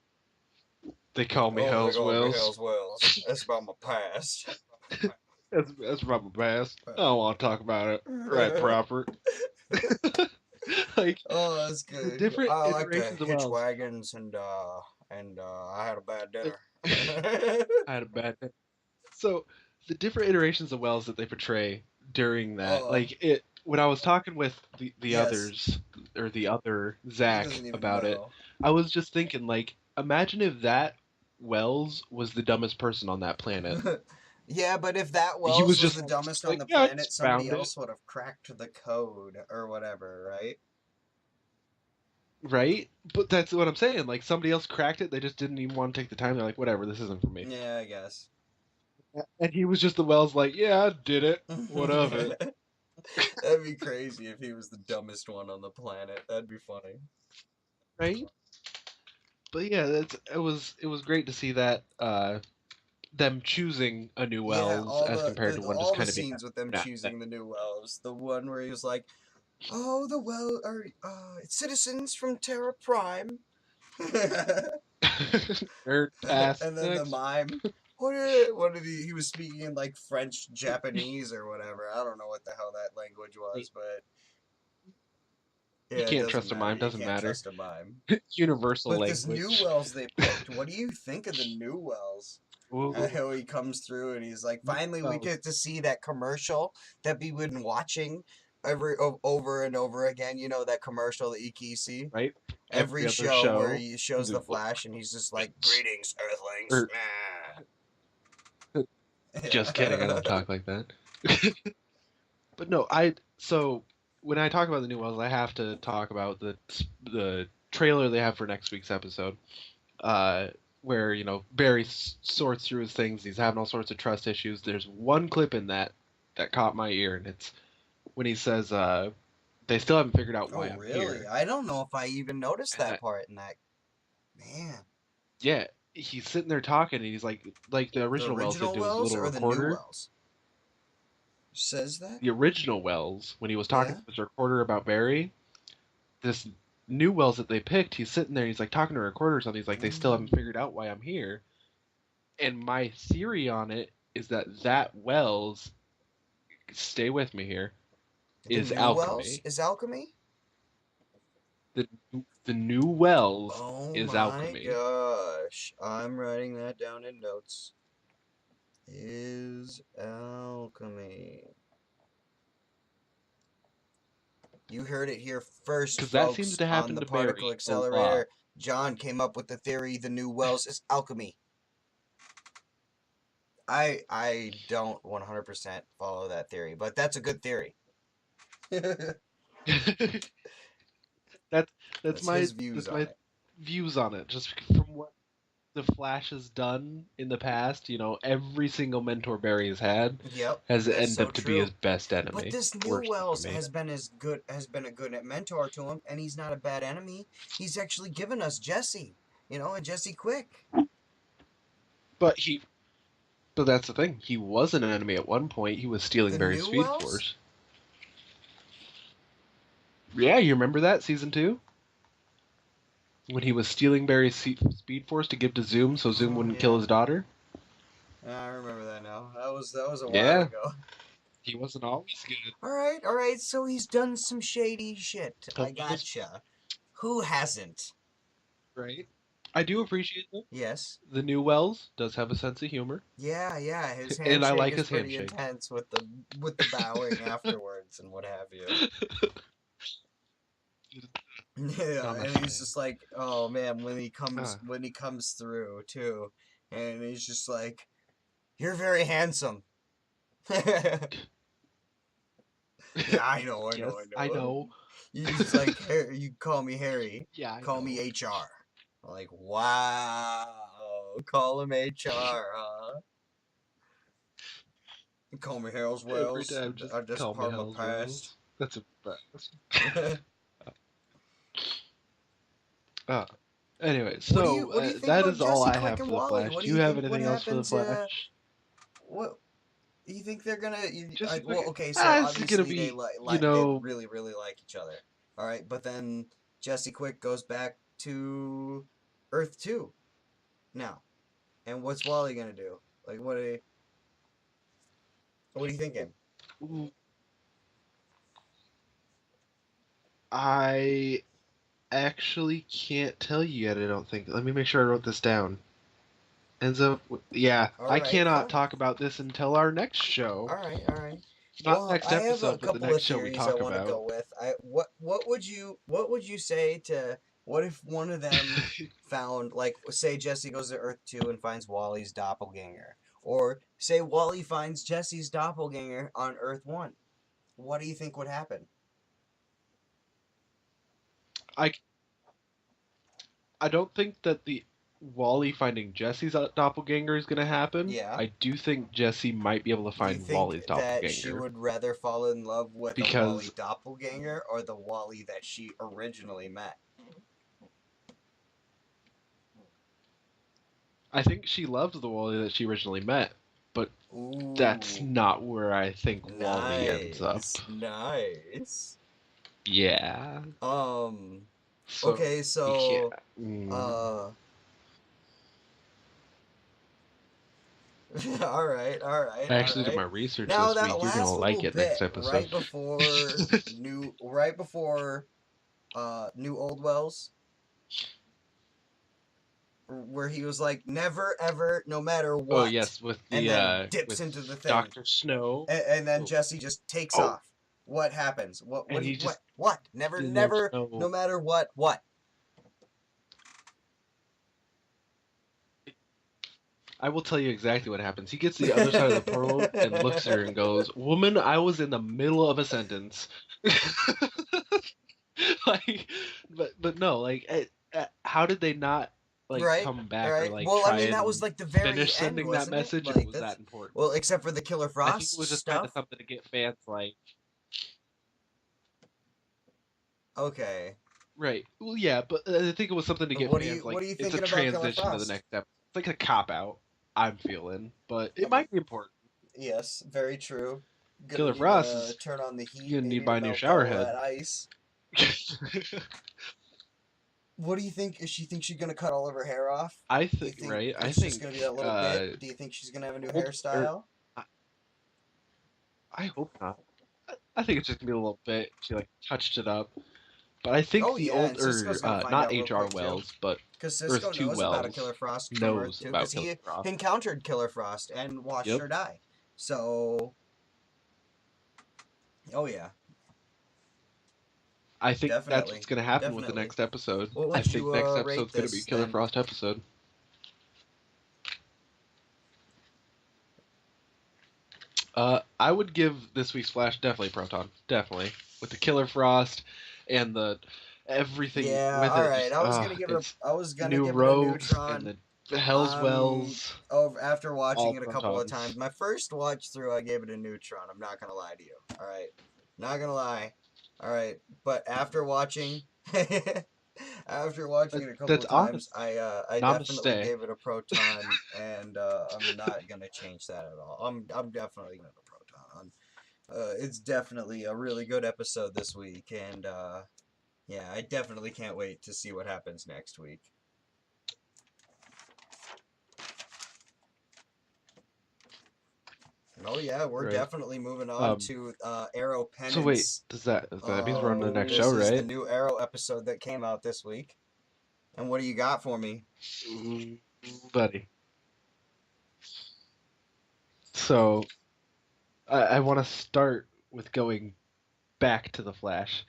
they call me Oh, they Hells call me Wells. Hell's Wells. That's about my past. That's Robert Bass. I don't want to talk about it right proper. Like Oh, that's the good. different I like to iterations of hitch Wells. wagons and I had a bad dinner. I had a bad day. So the different iterations of Wells that they portray during that, Oh, like it. When I was talking with the yes. others or the other He Zach doesn't even about it, know. I was just thinking, like, imagine if that Wells was the dumbest person on that planet. Yeah, but if that He Wells was was just the like, dumbest on the yeah, I planet, just somebody found it, else would have cracked the code or whatever, right? right? But that's what I'm saying. Like somebody else cracked it, they just didn't even want to take the time. They're like, whatever, this isn't for me. Yeah, I guess. And he was just the Wells, like, yeah, I did it. What of it? That'd be crazy if he was the dumbest one on the planet. That'd be funny. Right? But yeah, it was great to see that them choosing a new Yeah, Wells as compared to one just all the kind of being scenes with them nah, choosing the new Wells. The one where he was like, "Oh, the well are citizens from Terra Prime," nerd pass and then the next. mime. What did he? He was speaking in like French, Japanese, or whatever. I don't know what the hell that language was, but You yeah, it can't doesn't trust a matter. mime, You doesn't can't matter. trust a mime. Universal But this new language. Wells they picked, what do you think of the new Wells? Ooh, How he comes through and he's like, new finally we Wells, get to see that commercial that we've been watching over and over again. You know that commercial that you can see right? every Every other show where show. he shows the New Flash and he's just like, "Greetings, Earthlings." or just kidding, I don't talk like that. But no, so when I talk about the new Wells, I have to talk about the trailer they have for next week's episode. uh, where Barry sorts through his things. He's having all sorts of trust issues. There's one clip in that caught my ear, and it's when he says, "They still haven't figured out Oh, why I'm really? here." I don't know if I even noticed And that part in that. Man, yeah, he's sitting there talking, and he's like the the original Wells did original to his Wells little or the new recorder. Wells? Says that? The original Wells, when he was talking Yeah. to his recorder about Barry, this new Wells that they picked, he's sitting there, he's like talking to a recorder or something. He's like, "They still haven't Mm. figured out why I'm here." And my theory on it is that Wells, stay with me here, The is new Wells alchemy. is alchemy. The the new Wells Oh is my alchemy. gosh. I'm writing that down in notes. Is alchemy. You heard it here first, Because that seems folks, to on happen the to particle Barry a lot. accelerator. John came up with the theory the new Wells is alchemy. I don't 100% follow that theory, but that's a good theory. that's that's That's my his views that's on my it. views on it. Just from what the Flash has done in the past, every single mentor Barry has had Yep, has that's ended so up to be his true. best But enemy. this new Worst Wells enemy. has been a good mentor to him, and he's not a bad enemy. He's actually given us Jesse, and Jesse Quick. But he but that's the thing. He was an enemy at one point. He was stealing The Barry's new Speed Wells? Force. Yeah, you remember that season 2? When he was stealing Barry's Speed Force to give to Zoom so Zoom Oh wouldn't kill yeah, his daughter? I remember that now. That was a while Yeah, ago. he wasn't always good. All right. So he's done some shady shit. I Help us, gotcha. Who hasn't? right? I do appreciate that. Yes. The new Wells does have a sense of humor, Yeah, yeah. His and I handshake like is his pretty handshake. intense with the bowing afterwards and what have you. Yeah, and he's Namaste. just like, oh man, Ah, when he comes through too, and he's just like, "You're very handsome." Yeah, I yes, know, I I know. know. He's like, You call me Harry, Yeah, I call me know. HR. I'm like, wow, call him HR, huh? Call me Harold's Every Wells. time, just I just call me part of my Hell's past. Wells. That's a best. Ah. Anyway, so What do you think that about is all Jesse I Quick have and for the Wally? Flash. What do Do you you have think? What anything else for the happens? Flash? What you think they're gonna? Jesse Well, Quick. okay, so Ah, this is gonna obviously be, they really really like each other. All right, but then Jesse Quick goes back to Earth 2 now, and what's Wally gonna do? Like, what are you thinking? I actually can't tell you yet. I don't think. Let me make sure I wrote this down. Enzo, yeah, All I right, cannot fine. talk about this until our next show. All right, all right. Not Well, next I have a episode, but the couple next of show we theories I talk want to about. go with. What would you say to what if one of them found like say Jesse goes to Earth 2 and finds Wally's doppelganger, or say Wally finds Jesse's doppelganger on Earth 1? What do you think would happen? I I don't think that the Wally finding Jesse's doppelganger is going to happen. Yeah. I do think Jesse might be able to Do you find think Wally's that she doppelganger would rather fall in love with a Wally because doppelganger or the Wally that she originally met? I think she loves the Wally that she originally met, but that's Ooh, not where I think Wally ends up. nice, nice. Yeah. Um, So okay, you can't. so, uh, all right, all right, I all actually did my right. research Now this that week. You're gonna last like little it bit, next episode. right before, New Old Wells, where he was like, never ever, no matter Oh what, yes, with and the then dips with into the thing, Doctor Snow. and then Oh, Jesse just takes oh, off. What happens? and he just What? Never, there's never, no no. matter what? I will tell you exactly what happens. He gets to the other side of the portal and looks at her and goes, "Woman, I was in the middle of a sentence." like, but no, like, how did they not like Right, come back or right. like Well, I try mean, that was and like the very finish end, sending that wasn't it? message if it Like was that's that important? well, except for the Killer I think it Frost was just kind of stuff. something to get fans like, Okay. right. Well, yeah, but I think it was something to get fans What like. are you It's a thinking about Killer transition to the Frost? next episode. It's like a cop out. I'm feeling, but it Um, might be important. yes, very true. Gonna Killer need Frost to is turn on the heat, gonna need to maybe to buy a new melt shower all head. that ice. What do you think? Is she think she's gonna cut all of her hair off? I Do you think think right. I it's just think gonna be that little bit? Do you think she's gonna have a new old or hairstyle? I I hope not. I think it's just gonna be a little bit. She like touched it up, but I think Oh the yeah, old and Cisco's gonna find not out real H.R. quick too. Wells, but Because Earth Cisco Two knows about a Killer Wells Frost from Earth knows 2, about because Killer he Frost. encountered Killer Frost and watched Yep. her die. So, oh yeah, I think that's what's definitely, gonna happen with the definitely. next episode. What I would think you next rate episode's gonna be this Killer then? Frost episode. I would give this week's Flash definitely Proton, definitely with the Killer Frost and the everything Yeah, with all it. right. Just it's I was gonna new give it a rogues and neutron. the Hell's Wells, Over after watching all it a fun couple of times. times, my first watch through, I gave it a neutron. I'm not gonna lie to you. All right, not gonna lie. All right, but after watching, after watching it a couple That's of times, honest. I definitely Namaste. gave it a proton, and I'm not gonna change that at all. I'm definitely gonna proton. It's definitely a really good episode this week, and yeah, I definitely can't wait to see what happens next week. Oh yeah, we're Right. definitely moving on Um. to Arrow So wait, Penance. that means we're on to the next show, This is the right? new Arrow episode that came out this week. And what do you got for me? Mm, buddy. So I want to start with going back to the Flash.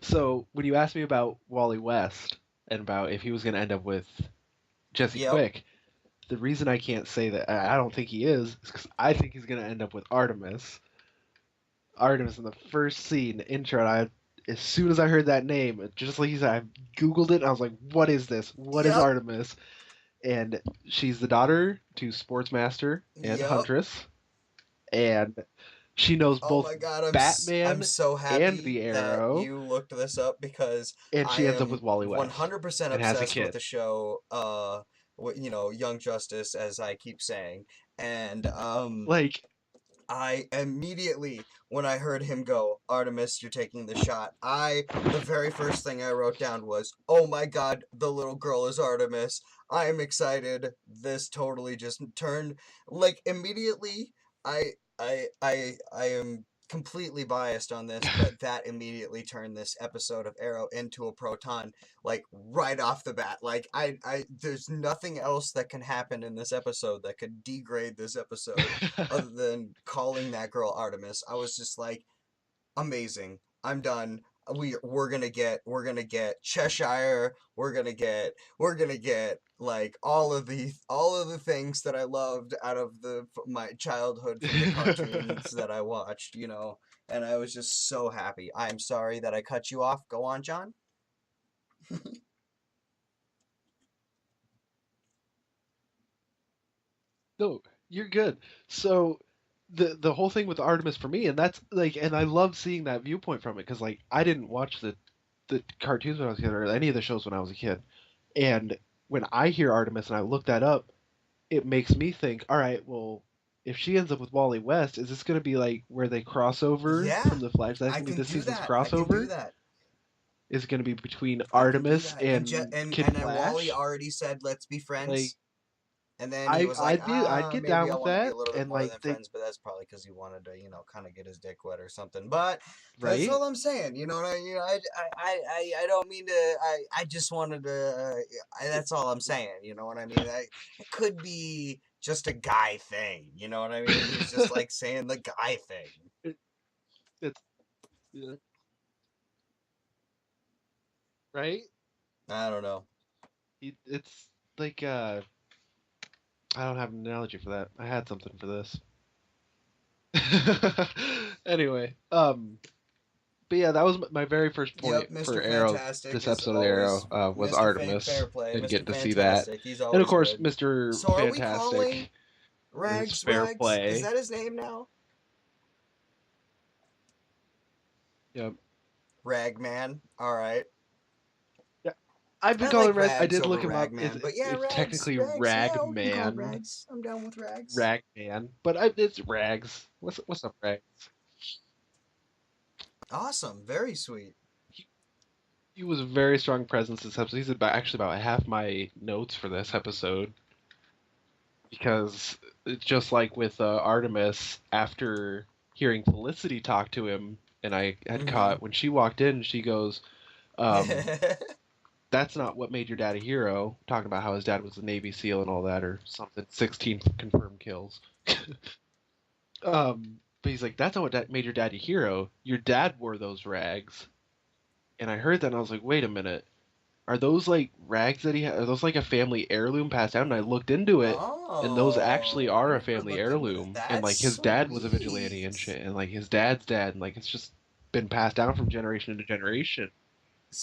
So when you asked me about Wally West and about if he was going to end up with Jesse Yep. Quick, the reason I can't say that I don't think he is because I think he's going to end up with Artemis. Artemis in the first scene, the intro. And as soon as I heard that name, just like you said, I googled it and I was like, "What is this? What is Yep. Artemis?" And she's the daughter to Sportsmaster and Yep. Huntress, and she knows Oh both my God, I'm Batman so and happy the that Arrow, you looked this up because and I she ends up am with Wally West 100% and has a obsessed with kid. the show Young Justice, as I keep saying. And Like, I immediately, when I heard him go, Artemis, you're taking the shot. The very first thing I wrote down was, oh my God, the little girl is Artemis. I am excited. This totally just turned, like, immediately, I am completely biased on this, but that immediately turned this episode of Arrow into a proton, like, right off the bat. Like, there's nothing else that can happen in this episode that could degrade this episode other than calling that girl Artemis. I was just like, amazing. I'm done. We're gonna get Cheshire. We're gonna get like all of the things that I loved out of the my childhood from the cartoons that I watched. And I was just so happy. I'm sorry that I cut you off. Go on, John. no, you're good. So the whole thing with Artemis for me, and that's like, and I love seeing that viewpoint from it because like I didn't watch the cartoons when I was a kid or any of the shows when I was a kid, and when I hear Artemis and I look that up, it makes me think, all right, well, if she ends up with Wally West, is this going to be like where they cross over Yeah, from the Flash? That's I going to be can this do season's that. I can do crossover? that. Is it going to be between I can do Artemis that. and Kid And Wally Flash? already said, "Let's be Like, friends." And then he was like, I'd get maybe down I with want to be that, a little bit and more like than they friends, but that's probably because he wanted to, kind of get his dick wet or something. But that's right. all I'm saying. You know what I, you know, I don't mean to, I just wanted to, that's all I'm saying. You know what I mean? It could be just a guy thing. You know what I mean? He's just like saying the guy thing. It, it's yeah, right. I don't know. It's like I don't have an analogy for that. I had something for this. Anyway, but yeah, that was my very first Yep, point for Mr. Arrow. Fantastic This is episode of the always Arrow was Mr. Fair Artemis Play. and Mr. getting to see that, Fantastic, he's and of always course good. Mr. So are we calling Fantastic is Fair Rags? Is Play. that his name now? Yep. Ragman. All right. Yeah, I've been I calling like Rags. I Rags did over look him up. Ragman, but yeah, It's Rags, technically Rags. Yeah, we can call him Ragman, Rags. I'm down with Rags. Ragman, but it's Rags. What's up, Rags? Awesome. Very sweet. He, he was a very strong presence this episode. He's actually about half my notes for this episode because it's just like with Artemis, after hearing Felicity talk to him, and I had Mm-hmm. caught when she walked in, she goes, um, "That's not what made your dad a hero." Talking about how his dad was a Navy SEAL and all that, or something. 16 confirmed kills. But he's like, "That's not what made your dad a hero. Your dad wore those rags." And I heard that, and I was like, "Wait a minute." Are those like rags that he had? Are those like a family heirloom passed down? And I looked into it, and those actually Oh, I are a never family looked into that. heirloom. And That's like his dad was a vigilante and sweet. shit, and like his dad's dad, and like it's just been passed down from generation to generation.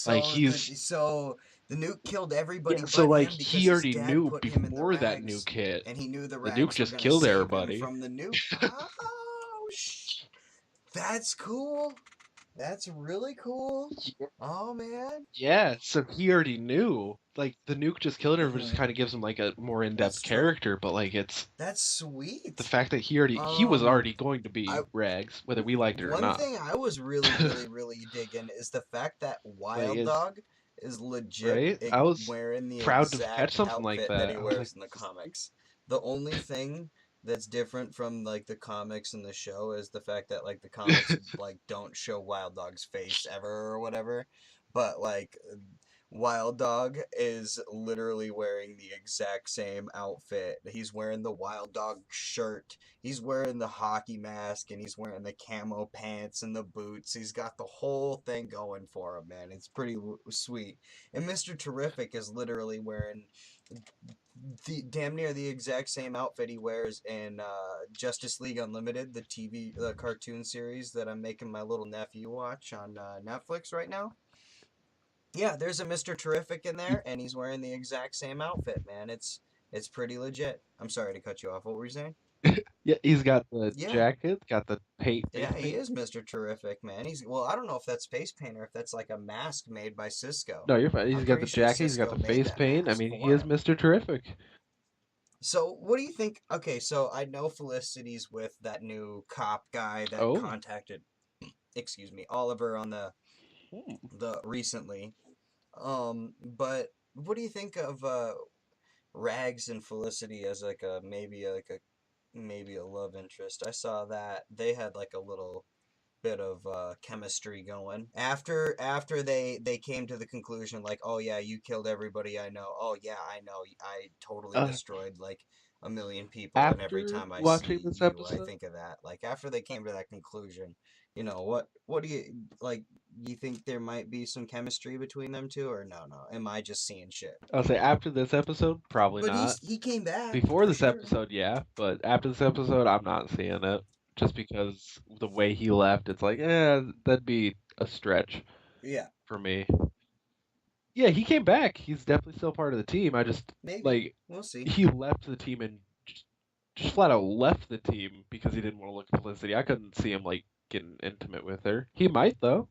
Like So he's the nuke killed yeah, everybody so but like him because he his already dad knew put him in the before that rags, nuke hit. and he knew the The nuke rags were just gonna killed save him everybody. from the nuke. Oh, that's cool. That's really cool. Oh man. Yeah, so he already knew. Like the nuke just killed everybody just Hmm. kind of gives him like a more That's in-depth true. character, but like it's That's the sweet. fact that he was Um, already going to be I Rags, whether we liked it or One not. thing I was really digging is the fact that Like Wild it's Dog is legit right. I was wearing the proud to catch exact something like outfit that he that. I was like, wears in the comics. The only thing that's different from like the comics and the show is the fact that like the comics like don't show Wild Dog's face ever or whatever, but like Wild Dog is literally wearing the exact same outfit. He's wearing the Wild Dog shirt. He's wearing the hockey mask and he's wearing the camo pants and the boots. He's got the whole thing going for him, man. It's pretty sweet. And Mr. Terrific is literally wearing the damn near the exact same outfit he wears in Justice League Unlimited, the cartoon series that I'm making my little nephew watch on Netflix right now. Yeah, there's a Mr. Terrific in there, and he's wearing the exact same outfit, man. It's pretty legit. I'm sorry to cut you off. What were you saying? yeah, he's got the Yeah, jacket, got the face yeah, he paint. is Mr. Terrific, man. He's well, I don't know if that's face paint or if that's like a mask made by Cisco. No, you're fine. He's I'm got the pretty sure jacket, he's got Cisco the made face that paint. I mask mean, he for is him. Mr. Terrific. So, what do you think? Okay, so I know Felicity's with that new cop guy that Oh. contacted, excuse me, Oliver on Hmm. the recently. But what do you think of Rags and Felicity as like a maybe a love interest? I saw that they had like a little bit of chemistry going after they came to the conclusion like, oh yeah, you killed everybody I know. Oh yeah, I know, I totally Uh, destroyed like a million people, and every After time I watching see this you I episode, think of that. Like after they came to that conclusion, what do you like? You think there might be some chemistry between them two, or no, am I just seeing shit? I'll say after this episode, probably But not. he came back Before for this sure. episode, yeah, but after this episode, I'm not seeing it. Just because the way he left, it's like, that'd be a stretch Yeah, for me. Yeah, he came back. He's definitely still part of the team. I just maybe like we'll see. he left the team and just flat out left the team because he didn't want to look at Felicity. I couldn't see him like getting intimate with her. He might though,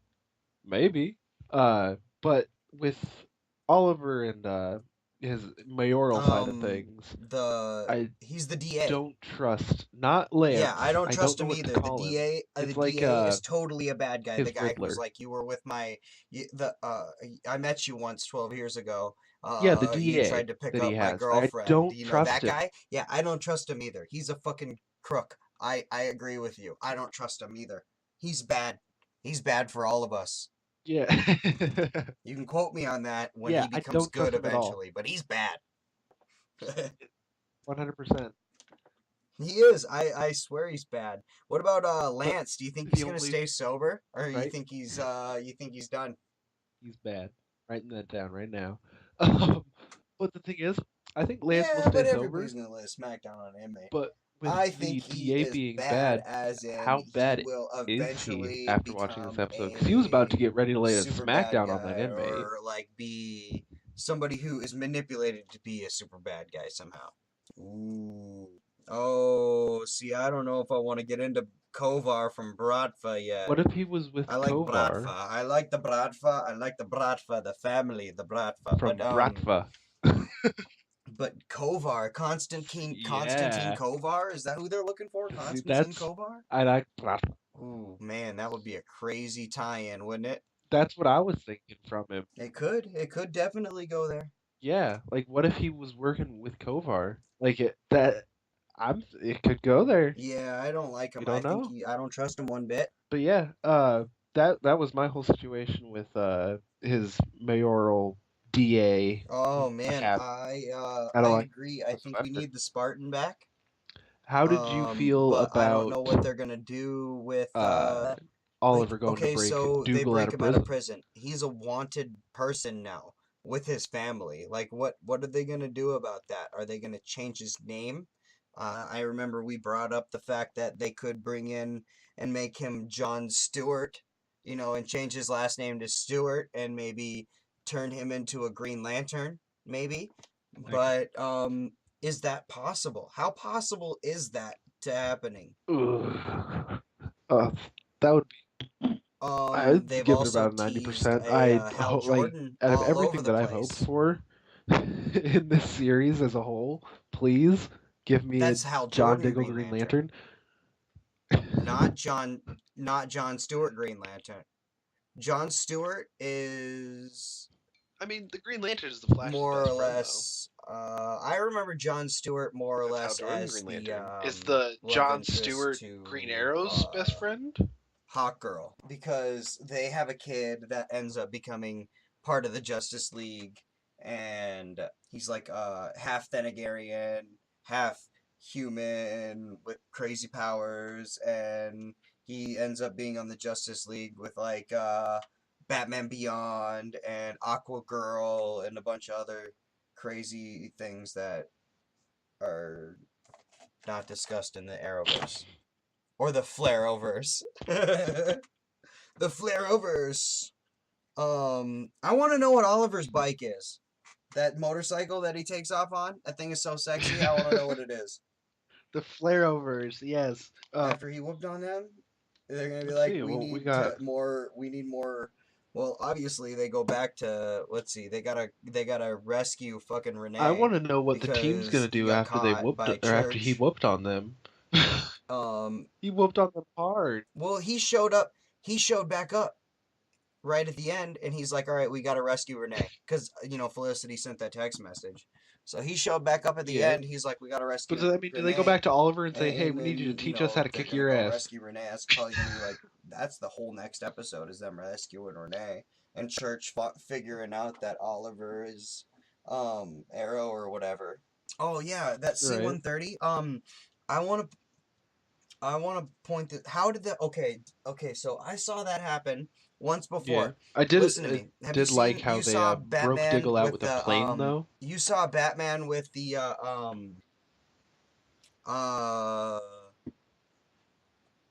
maybe. But with Oliver and his mayoral side of things, The I he's the DA. don't trust not Yeah, I Lance. don't I don't trust know him what to either. call him. The It's like DA is totally a bad guy. The his guy who's Riddler. like, you were with my, the I met you once 12 years ago. Yeah, the You DA tried to pick that he up my has. I girlfriend. don't You know trust that him. guy? Yeah, I don't trust him either. He's a fucking crook. I agree with you. I don't trust him either. He's bad. He's bad for all of us. Yeah. You can quote me on that when Yeah, he I becomes don't good trust him at all. eventually, but he's bad. 100%. He is. I swear he's bad. What about But Lance? Do you think he's the gonna only stay sober, or right, you think he's done? he's bad. Writing that down right now. But the thing is, I think Lance will Yeah, stay but sober. everybody's gonna let SmackDown on inmate. But with I think the he DA is being bad, bad, as in how he bad will is he eventually after watching this become episode? Because he was about to a get ready to lay a super bad smackdown on that guy, inmate. or like be somebody who is manipulated to be a super bad guy somehow. Ooh. Oh, see, I don't know if I want to get into Kovar from Bratva yet. What if he was with I like Bratva. Kovar I like the Bratva. I like the Bratva, the family, the Bratva. from Bratva? But Kovar, Constantine Yeah. Kovar, is that who they're looking for? See, Constantine Kovar? I like Bratva. Ooh, man, that would be a crazy tie-in, wouldn't it? That's what I was thinking from him. It could. It could definitely go there. Yeah, like what if he was working with Kovar? Like it could go there. Yeah, I don't like You him. don't know. I don't trust him one bit. But yeah, that was my whole situation with his mayoral DA. Oh I man, have I I don't like agree. I think we whatsoever. need the Spartan back. How did you feel But I don't about know what they're gonna do with uh like Oliver going to okay, break so they Dougal out break of him out of prison? prison. He's a wanted person now with his family. Like what are they gonna do about that? Are they gonna change his name? I remember we brought up the fact that they could bring in and make him John Stewart, and change his last name to Stewart and maybe turn him into a Green Lantern, maybe. Like, But is that possible? How possible is that to happening? ugh. That would I'd They've give it also about teased 90%. a I Hal hope, like, Jordan out of all over everything the that I've hoped place. for in this series as a whole, please give me a That's Hal John Jordan Diggle Green Green Lantern, Lantern. not John, not John Stewart Green Lantern. John Stewart is I mean, the Green Lantern is the Flash's more or best friend, though. less. I remember John Stewart more or That's Hal less Jordan as Green the Lantern. Is the love John interest Stewart Green to Arrow's best friend? Hawk Girl because they have a kid that ends up becoming part of the Justice League, and he's like half Thanagarian, half human with crazy powers, and he ends up being on the Justice League with like Batman Beyond and Aqua Girl and a bunch of other crazy things that are not discussed in the Arrowverse or the Flarrovers. The Flarrovers. I want to know what Oliver's bike is. That motorcycle that he takes off on. That thing is so sexy. I want to know what it is. The Flarrovers, yes. After he whooped on them, they're gonna be Let's like, see we what we need got. to more. We need more. Well, obviously they go back to let's see. They gotta rescue fucking I want Renee to know what the team's because gonna he do got after they caught whooped by or after he Church. whooped on them. Um, He whooped on them hard. well, he showed up. He showed back up right at the end, and he's like, "All right, we got to rescue Renee," because Felicity sent that text message. So he showed back up at the Yeah. end. He's like, "We got to But rescue does that mean do they go Renee," back to Oliver and say, "Hey, and we need you to then teach us how to they're kick gonna your go ass"? rescue Renee. That's probably gonna be like that's the whole next episode is them rescuing Renee and Church figuring out that Oliver is Arrow or whatever. Oh yeah, that Right. C-130. I want to point that. How did that? Okay. So I saw that happen once Yeah. before. I Listen to me. Have you did like seen? how You they saw broke Batman Diggle out with with a the plane though. You saw Batman with the uh.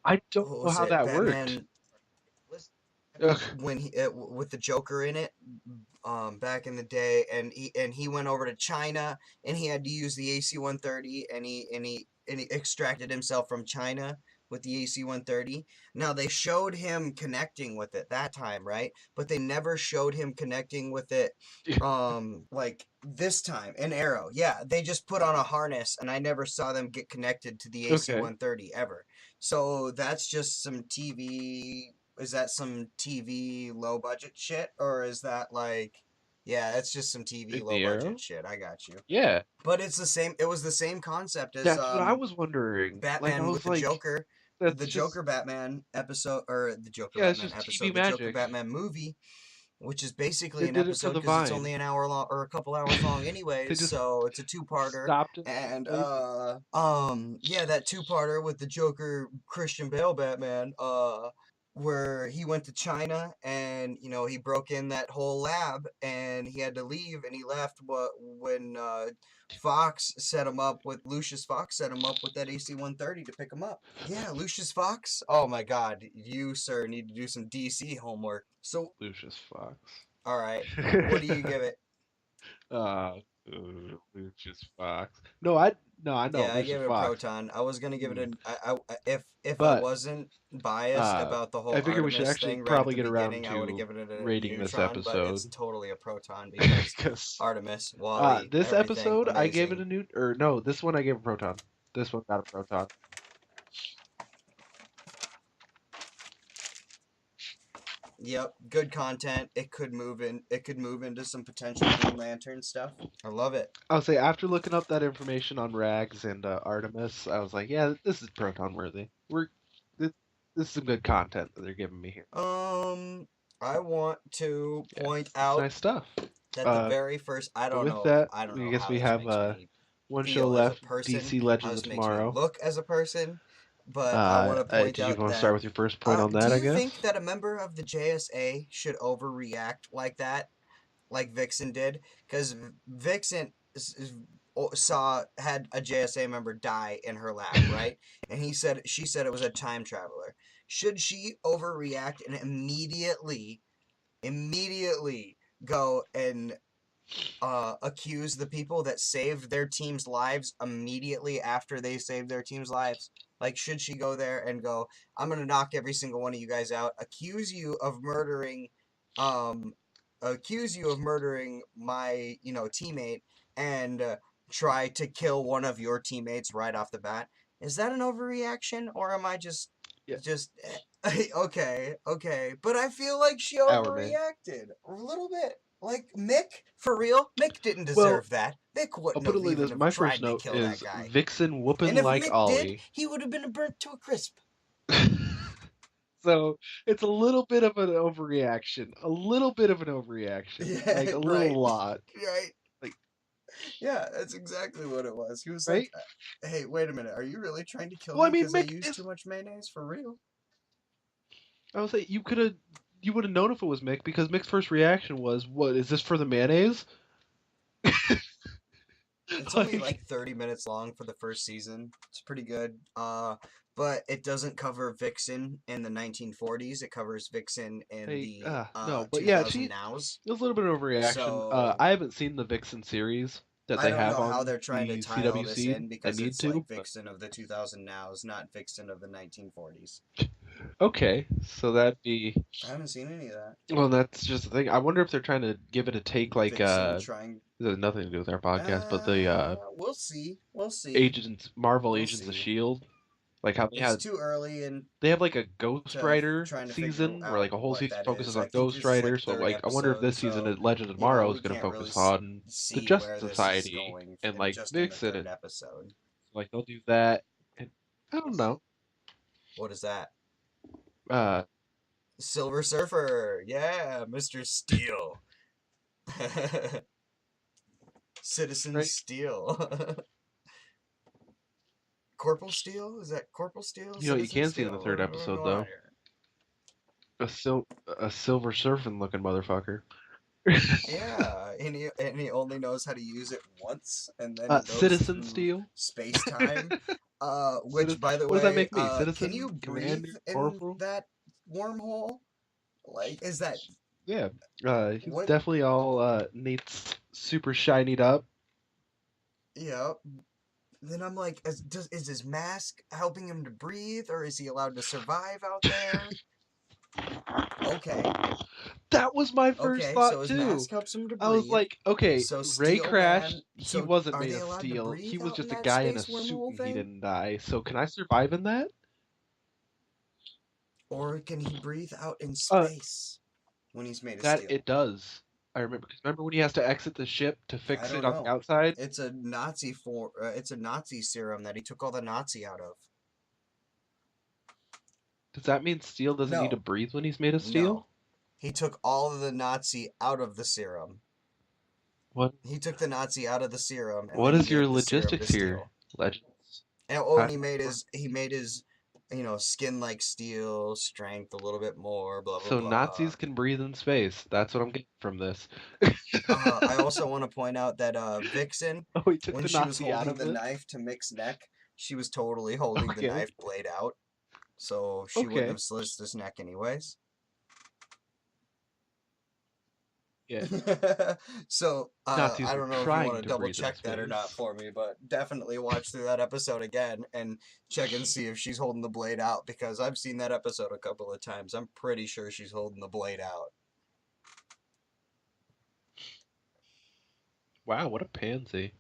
I don't What know was how it? that worked. Batman. Ugh. When he with the Joker in it, back in the day, and he went over to China, and he had to use the AC-130, and he extracted himself from China with the AC-130. Now they showed him connecting with it that time, right? But they never showed him connecting with it like this time in Arrow. Yeah, they just put on a harness, and I never saw them get connected to the Okay. AC-130 ever. So that's just some TV. Is that some TV low budget shit, or is that like, yeah, it's just some TV In low the budget Arrow? shit. I got you. Yeah. But it's the same. It was the same concept as That's what I was wondering. Like I Batman with was the like, Joker, that's the just Joker Batman episode, or the Joker yeah, it's Batman just TV episode, the Joker magic. Batman movie, which is basically They an did it for episode the because it's Vine. only an hour long or a couple hours long They anyways, just so it's a two-parter. stopped in And places. yeah, that two-parter with the Joker Christian Bale Batman, where he went to China and he broke in that whole lab and he had to leave and he left when Lucius Fox set him up with that AC-130 to pick him up. Yeah, Lucius Fox. Oh my God, you sir need to do some DC homework. So, Lucius Fox. all right, what do you give it? uh, Lucius Fox. No, I know Yeah, I Lucius gave it a Fox. proton. I was gonna give it Hmm. if I But wasn't biased uh, about the I whole figure we should Artemis actually thing right at probably the get around beginning, I would have to given it a rating this neutron, but it's episode totally a proton because because Artemis, Wally, this everything episode I gave it amazing. a or no, this one I gave a proton. This one got a proton. Yep, good content. It could move into some potential Green Lantern stuff. I love it. I'll say after looking up that information on Rags and Artemis, I was like, yeah, this is proton worthy. This, this is some good content that they're giving me here. Um, I want to Yeah, point it's out nice stuff. that the Uh, very first with that, I don't I know guess how we this have makes me one show feel as a left, person, DC how Legends of this makes me Tomorrow. look as a person, but I want to point Did you out want to start that with your first point on do that? I you guess. think that a member of the JSA should overreact like that, like Vixen did? Because Vixen had a JSA member die in her lab, right? And she said it was a time traveler. Should she overreact and immediately go and accuse the people that saved their team's lives immediately after they saved their team's lives? Like, should she go there and go, I'm going to knock every single one of you guys out, um, accuse you of murdering my, teammate, and try to kill one of your teammates right off the bat? Is that an overreaction, or am I Yeah, just okay, but I feel like she our man. overreacted a little bit. Like Mick, for real, Mick didn't Well, deserve that. Mick I'll wouldn't put have it like even this. have My first tried to note kill that is guy. Vixen whooping And if like Mick did, Ollie. he would have been burnt to a crisp. So it's a little bit of an overreaction. A little bit of an overreaction. Yeah, Like a right, little lot. right. Like, Yeah, that's exactly what it was. He was like, right? "Hey, wait a minute, are you really trying to kill Well, I me mean, because I Mick used is. too much mayonnaise for real?" I would say you would have known if it was Mick because Mick's first reaction was, "What is this for the mayonnaise?" It's only Like, like 30 minutes long for the first season. It's pretty good. But it doesn't cover Vixen in the 1940s. It covers Vixen in hey, the no, but yeah, 2000 it nows. was a little bit of overreaction. So I haven't seen the Vixen series that I they don't have know how on they're trying to the tie all this CWC. in I because need it's to, like but Vixen of the 2000 nows, not Vixen of the 1940s. okay. So that'd be I haven't seen any of that. well. That's just the thing. I wonder if they're trying to give it a take like Vixen trying. this has nothing to do with our podcast, but the We'll see. We'll see. Agents Marvel We'll Agents of see. Shield, like how It's too early and they have like a Ghost to Rider trying to figure season where out like a whole what season that focuses is. I on think Ghost this is Rider. like So third like I wonder if episode, this season so of Legend of Tomorrow is we going to can't really focus on the see Justice where this is Society going and like just in the Vixen, third and episode. like they'll do that. And I don't know. What is that? Uh, Silver Surfer, yeah, Mr. Steel, Citizen right? Steel, Corporal Steel. Is that Corporal Steel? You know what you Citizen can see in Steel. the What, third what's episode going on though? here? A silver surfing looking motherfucker. Yeah, and he only knows how to use it once, and then he goes Citizen through Steel. space time. Which, Citizen. by the What does that way, make me? can you Citizen breathe Commander in Corporal. that wormhole? Like, is that Yeah. He's what? definitely all Nate's super shinied up. Yeah. Then I'm like, is his mask helping him to breathe, or is he allowed to survive out there? Okay, That was my first okay. So thought his too. mask helps him to I was breathe. like, okay, So Ray Steel Man. crashed. He So wasn't are made they of allowed to steel. He breathe was out in just a that guy in a space suit wormhole and he thing? didn't die. So can I survive in that? Or can he breathe out in Uh, space when he's made of that steel? it does. I remember because remember when he has to exit the ship to I fix it don't on the know. outside? It's a Nazi serum that he took all the Nazi out of. Does that mean steel doesn't need to No, breathe when he's made of no. steel? He took all of the Nazi out of the serum. What He took the Nazi out of the serum, and what then he is your gave the serum to logistics here, Steel. Legends? And How he does made that work? his skin like steel, strength a little bit more, blah blah So blah. Nazis can breathe in space. That's what I'm getting from this. I also want to point out that Vixen, Oh, he took when the she was Nazi out holding of the it. knife to Mick's neck, she was totally holding the Okay. knife blade out, so she wouldn't Okay. have slit his neck anyways. Yeah. So Nazis I were don't know if you want trying to to double breathe in check that or not space. for me, but definitely watch through that episode again and check and see if she's holding the blade out, because I've seen that episode a couple of times. I'm pretty sure she's holding the blade out. Wow, what a pansy.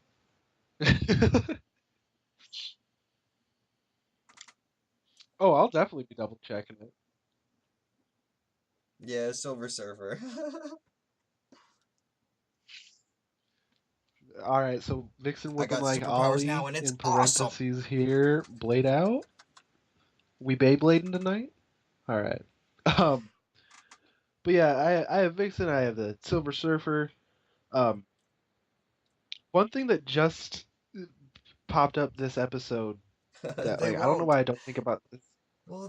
Oh, I'll definitely be double checking it. Yeah, Silver Surfer. All right, so Vixen I whooping got like superpowers now, Ollie and it's in awesome. parentheses here. Blade out. We Beyblading tonight. All right. Um, but yeah, I have Vixen. I have the Silver Surfer. Um, one thing that just popped up this episode that They like I don't know won't. why I don't think about this. Well,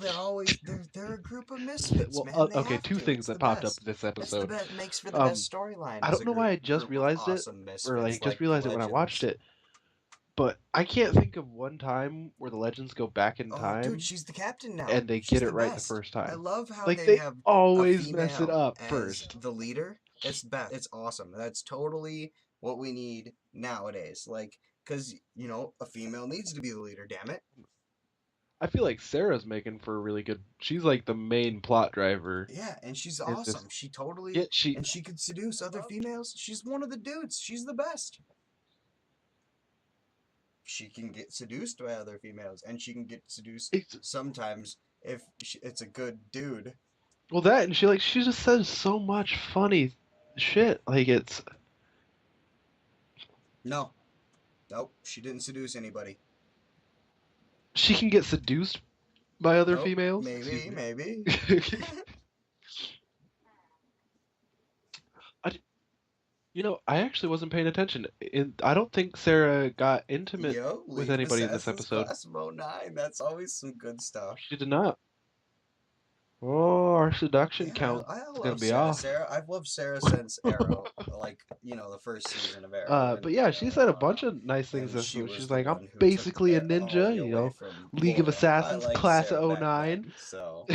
they're a group of misfits, Well, man. They okay, have two to. things It's that the popped up best. this It's the episode. best. Makes for the best Um, storyline I as don't a know why I just group of realized it, awesome or misfits like just like realized it when I watched Legends. it. but I can't think of one time where the Legends go back in Oh, dude, time she's the captain now. and they She's get the it right the best. first I time. love how Like they they have a always mess it female up as first. the leader. It's best. It's awesome. That's totally what we need nowadays. Like, because, a female needs to be the leader, damn it. I feel like Sarah's making for a really good. She's like the main plot driver Yeah, and she's in this. awesome. She totally, Yet she and she could seduce other females. She's one of the dudes. She's the best. She can get seduced by other females, and she can get seduced it's sometimes if it's a good dude. well that and she just says so much funny shit. Like it's No, nope, she didn't seduce anybody. she can get seduced by other Oh, females. Excuse maybe, me. maybe. I, I actually wasn't paying attention. I don't think Sarah got intimate Yo, with League of anybody in this Assassins episode. Class of '09. That's always some good stuff. She did not. Oh, our seduction Yeah, count I is gonna love be Sarah. off. Sarah, I've loved Sarah since Arrow, like, the first season of Arrow, But and yeah, she said a bunch of nice things this she week. was She's the like, one I'm who took basically a Holly ninja, away from League of Loyal. I Assassins, liked class Sarah of back '09. then, so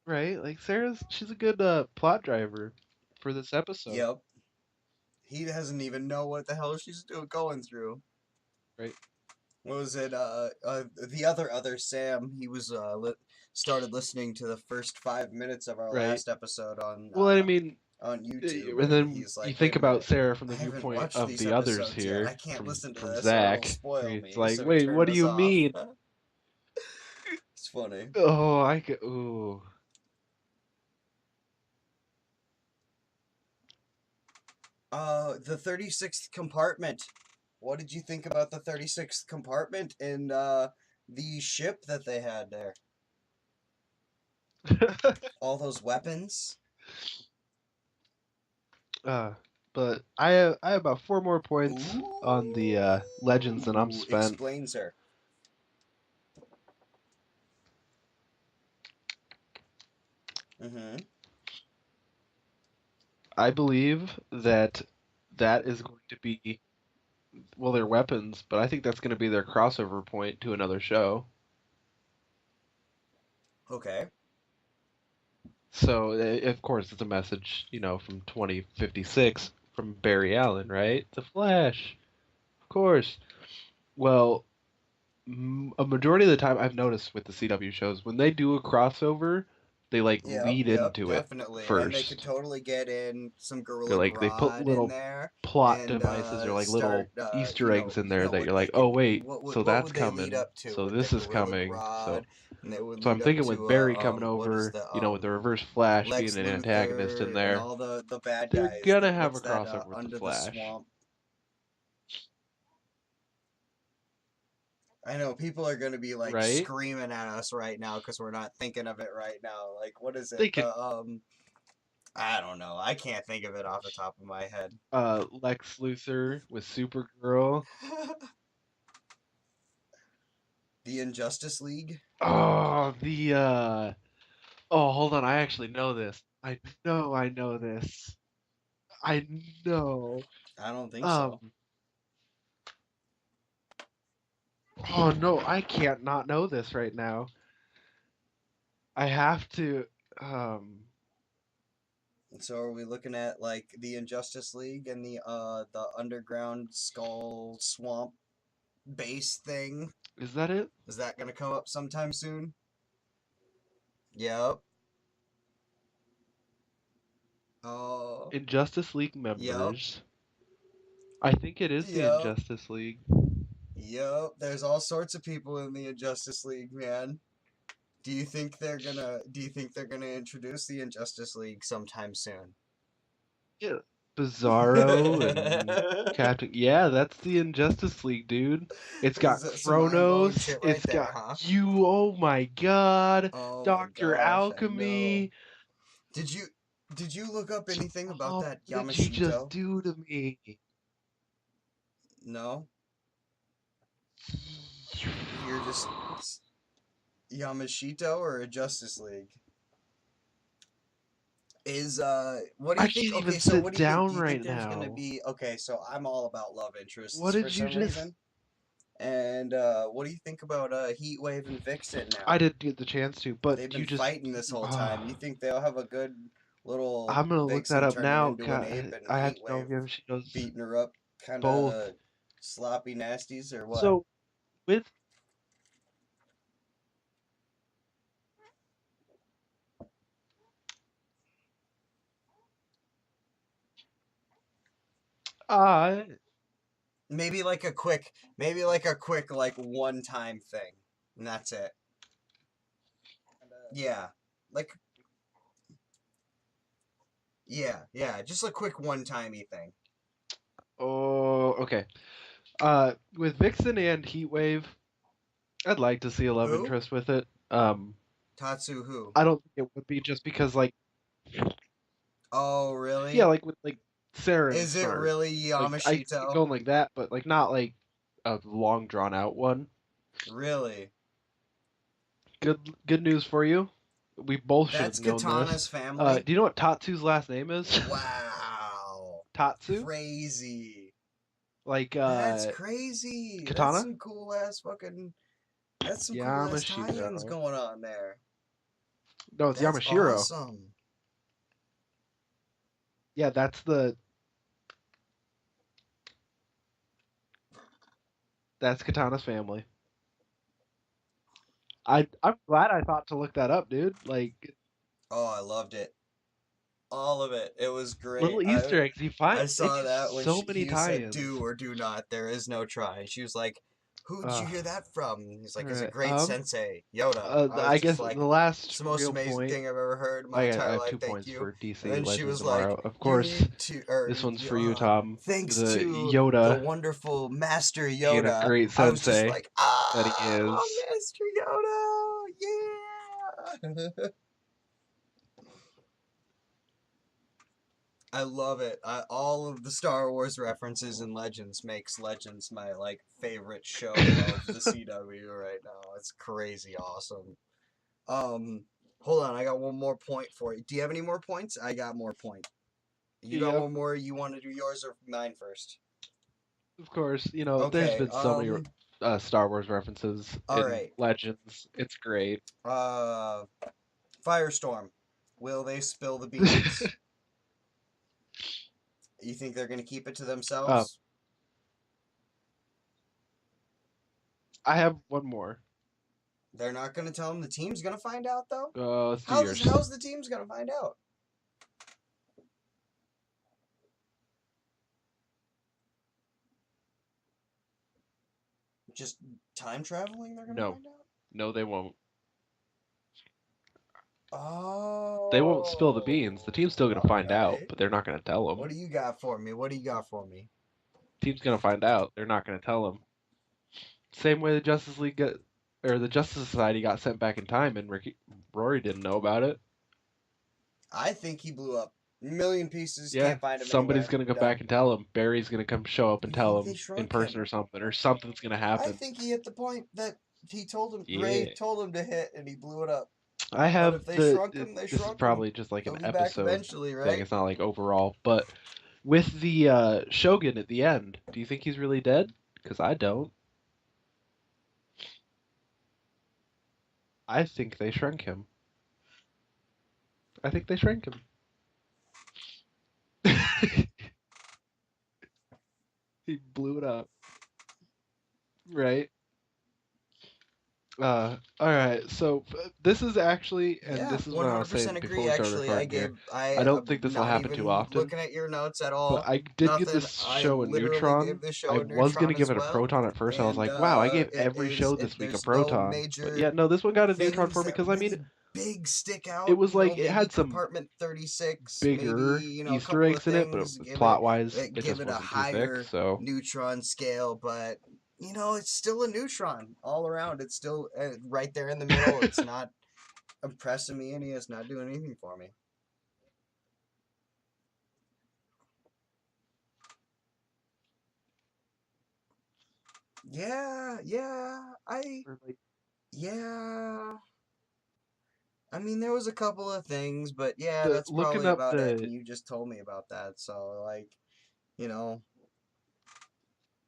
Right? Like she's a good plot driver for this episode, yep. He doesn't even know what the hell she's going through. right? What was it? The other Sam. He was started listening to the first 5 minutes of our Right. last episode Well, I mean, on YouTube, and and then he's you like, think "Wait a about minute, Sarah from I the haven't viewpoint watched of these the others episodes yet. here, I can't from listen to from this, or it'll Zach. spoil It's me." like, So he wait, turned what do us you off. mean? It's funny. Oh, I could. Ooh. The 36th compartment. What did you think about the 36th compartment and the ship that they had there? All those weapons. uh, but I have about 4 more points on the legends, and I'm Ooh, spent. explain, sir. Mm-hmm. I believe that is going to be well their weapons, but I think that's going to be their crossover point to another show. Okay. So of course it's a message, from 2056 from Barry Allen, right? The Flash, of course. Well, a majority of the time I've noticed with the CW shows when they do a crossover, they like Yep, lead yep, into it definitely. And they could first. totally get in some They're Gorilla like they put Grodd in little there plot and devices or like start little Easter eggs in there that you're like, oh wait, so what that's would they lead coming, up to so with the this is Gorilla coming. Grodd? And they would So I'm lead up thinking with to Barry coming what is over, the with the Reverse Flash being Lex an antagonist in Luthor and there, all the bad they're guys. gonna have a What's that? crossover with the Under the Flash. Swamp. I know people are gonna be like Right? screaming at us right now because we're not thinking of it right now. Like, what is it? They could I don't know. I can't think of it off the top of my head. Lex Luthor with Supergirl. The Injustice League? Oh, the oh, hold on, I actually know this. I know this. I know. I don't think so. Um oh no, I can't not know this right now. I have to So are we looking at like the Injustice League and the underground skull swamp base thing? is that it? Is that gonna come up sometime soon? Yep. Oh. Injustice League Yep. members. I think it is the Yep. Injustice League. Yep. There's all sorts of people in the Injustice League, man. Do you think they're gonna introduce the Injustice League sometime soon? Yeah. Bizarro and Captain. Yeah, that's the Injustice League, dude. It's Is got that some mind-blowing Chronos. shit right It's there, got huh? you. Oh my God. Oh my Doctor gosh, I know. Alchemy. Did you did you look up anything about Oh, that what did you just Yamashito? do to me? No? You're just Yamashito or a Justice League? Is what do I you think? can't even Okay, so sit what do you think? Do down you think right there's gonna now. be okay, so I'm all about love What interests for did you some just? reason. And what do you think about Heatwave and Vixen I now? didn't get the chance to, but They've been you just. fighting this whole time. You think they'll have a good little I'm gonna look that Vixen up turning now. into an ape and I have to know Heatwave if she knows beating her up kind both. of sloppy nasties or what? So with uh Maybe like a quick like one time thing. And that's it. Yeah. Like yeah, just a quick one-timey thing. oh okay. With Vixen and Heatwave, I'd like to see a love Who? interest with it. Tatsu who? I don't think it would be just because like Oh, yeah, really? like with like Sarah and Is it Snart. really Like I see it Yamashito? going like that, but like not like a long drawn out one. Really? Good news for you. We both should have That's known this. Katana's family? Do you know what Tatsu's last name is? Wow. Tatsu? Crazy. Like That's crazy. That's Katana? some cool ass fucking that's some cool ass tie-ins Yamashiro. going on there. No, it's That's Yamashiro. awesome. Yeah, that's Katana's family. I'm glad I thought to look that up, dude. Like Oh, I loved it. All of it. It was great. little Easter eggs you find. I It's saw that just when so many he said tie-ins. do or do not. There is no try. And she was like, "Who did you Uh, hear that from?" And he's all like, "It's a right. great sensei, Yoda." I was I just guess like, the "It's last the most real amazing point. thing I've ever heard in my I entire have life. 2 points Thank you." for And DC then she Legends was tomorrow. like, Of "You course, need to," or this one's for you, Tom. thanks The to the Yoda wonderful Master being a Yoda. great I was just sensei like, that he "Ah, is. Master Yoda, yeah!" I love it. All of the Star Wars references and Legends makes Legends my like favorite show of the CW right now. It's crazy awesome. Um, hold on, I got one more point for you. Do you have any more points? I got more point. You got Yep, one more. You want to do yours or mine first? of course. There's Okay. been so many Star Wars references All in right. Legends. It's great. Uh, Firestorm. Will they spill the beans? You think they're gonna keep it to uh, themselves? I have one more. They're not gonna tell them. The team's gonna find out though. Let's do yours. How's the team's gonna find out? Just time traveling, they're gonna No, find out? no, they won't. They won't spill the beans. The Oh, team's still gonna all find out, right. but they're not gonna tell them. What do you got for me? What do you got for me? Team's gonna find out. They're not gonna tell them. Same way the Justice League got, or the Justice Society got sent back in time, and Rory didn't know about it. I think he blew up. Million pieces, Yeah, can't find him somebody's anywhere. gonna go back Done. and tell him. Barry's gonna come show up and You tell think they him in shrunk person him? or something's gonna I happen. think he hit the point that he told him, Ray Yeah, told him to hit, and he blew it up. I But have if they the. shrunk him, they This is shrunk him. probably just like He'll an be back episode eventually, thing. right? It's not like overall, but with the Shogun at the end, do you think he's really dead? Because I don't. I think they shrunk him. I think they shrank him. He blew it up. Right. All right. So this is actually, and Yeah, this is what I was saying 100% before agree. we started Actually, recording here. I I'm don't think this will not happen too even often, looking at your notes at but all. I did give Nothing. this I show a literally neutron. gave this I show a was gonna neutron give as it a well, proton at first. I was and like, wow, I gave it every is. show this week a There's no proton, but yeah, major no, this one got a neutron things for me that because I mean, really big stick it out. was You know, like it maybe had some compartment 36. Maybe bigger you know a Easter couple of eggs in it, but things plot wise, it give just it a wasn't too thick. higher So neutron scale, but you know it's still a neutron all around. It's still right there in the middle. It's not impressing me, and he is not doing anything for me. Yeah, yeah, or like yeah, I mean, there was a couple of things, but yeah, The that's looking probably up about it. And the you just told me about that, so like, you know,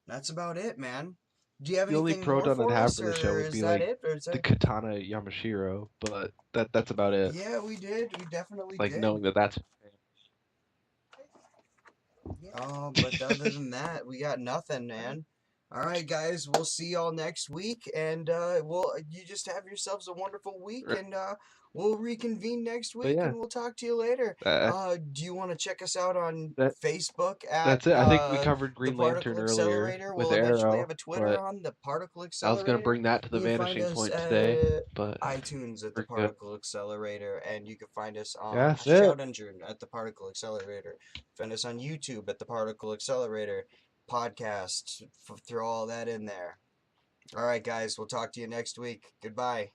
that's about it, man. Do you have the only anything pro more down I'd for have us, for the show or would is be that like it? Or is the that? Katana Yamashiro, but that's about it. Yeah, we did. We definitely Like did. knowing that that's But other than that, we got nothing, man. All right, guys, we'll see y'all next week, and you just have yourselves a wonderful week, right. and we'll reconvene next But week, yeah, and we'll talk to you later. that Do you want to check us out on that Facebook at that's it. I think we covered the Green Particle Lantern earlier Accelerator? with We'll eventually have Arrow, a Twitter but on the Particle I was gonna Accelerator. bring that to the You can find vanishing us point today, at but iTunes at the we're good. Particle Accelerator, and you can find us Yeah, on that's it. Shout Engine at the Particle Accelerator. Find us on YouTube at the Particle Accelerator podcast. Throw all that in there. All right, guys, we'll talk to you next week. Goodbye.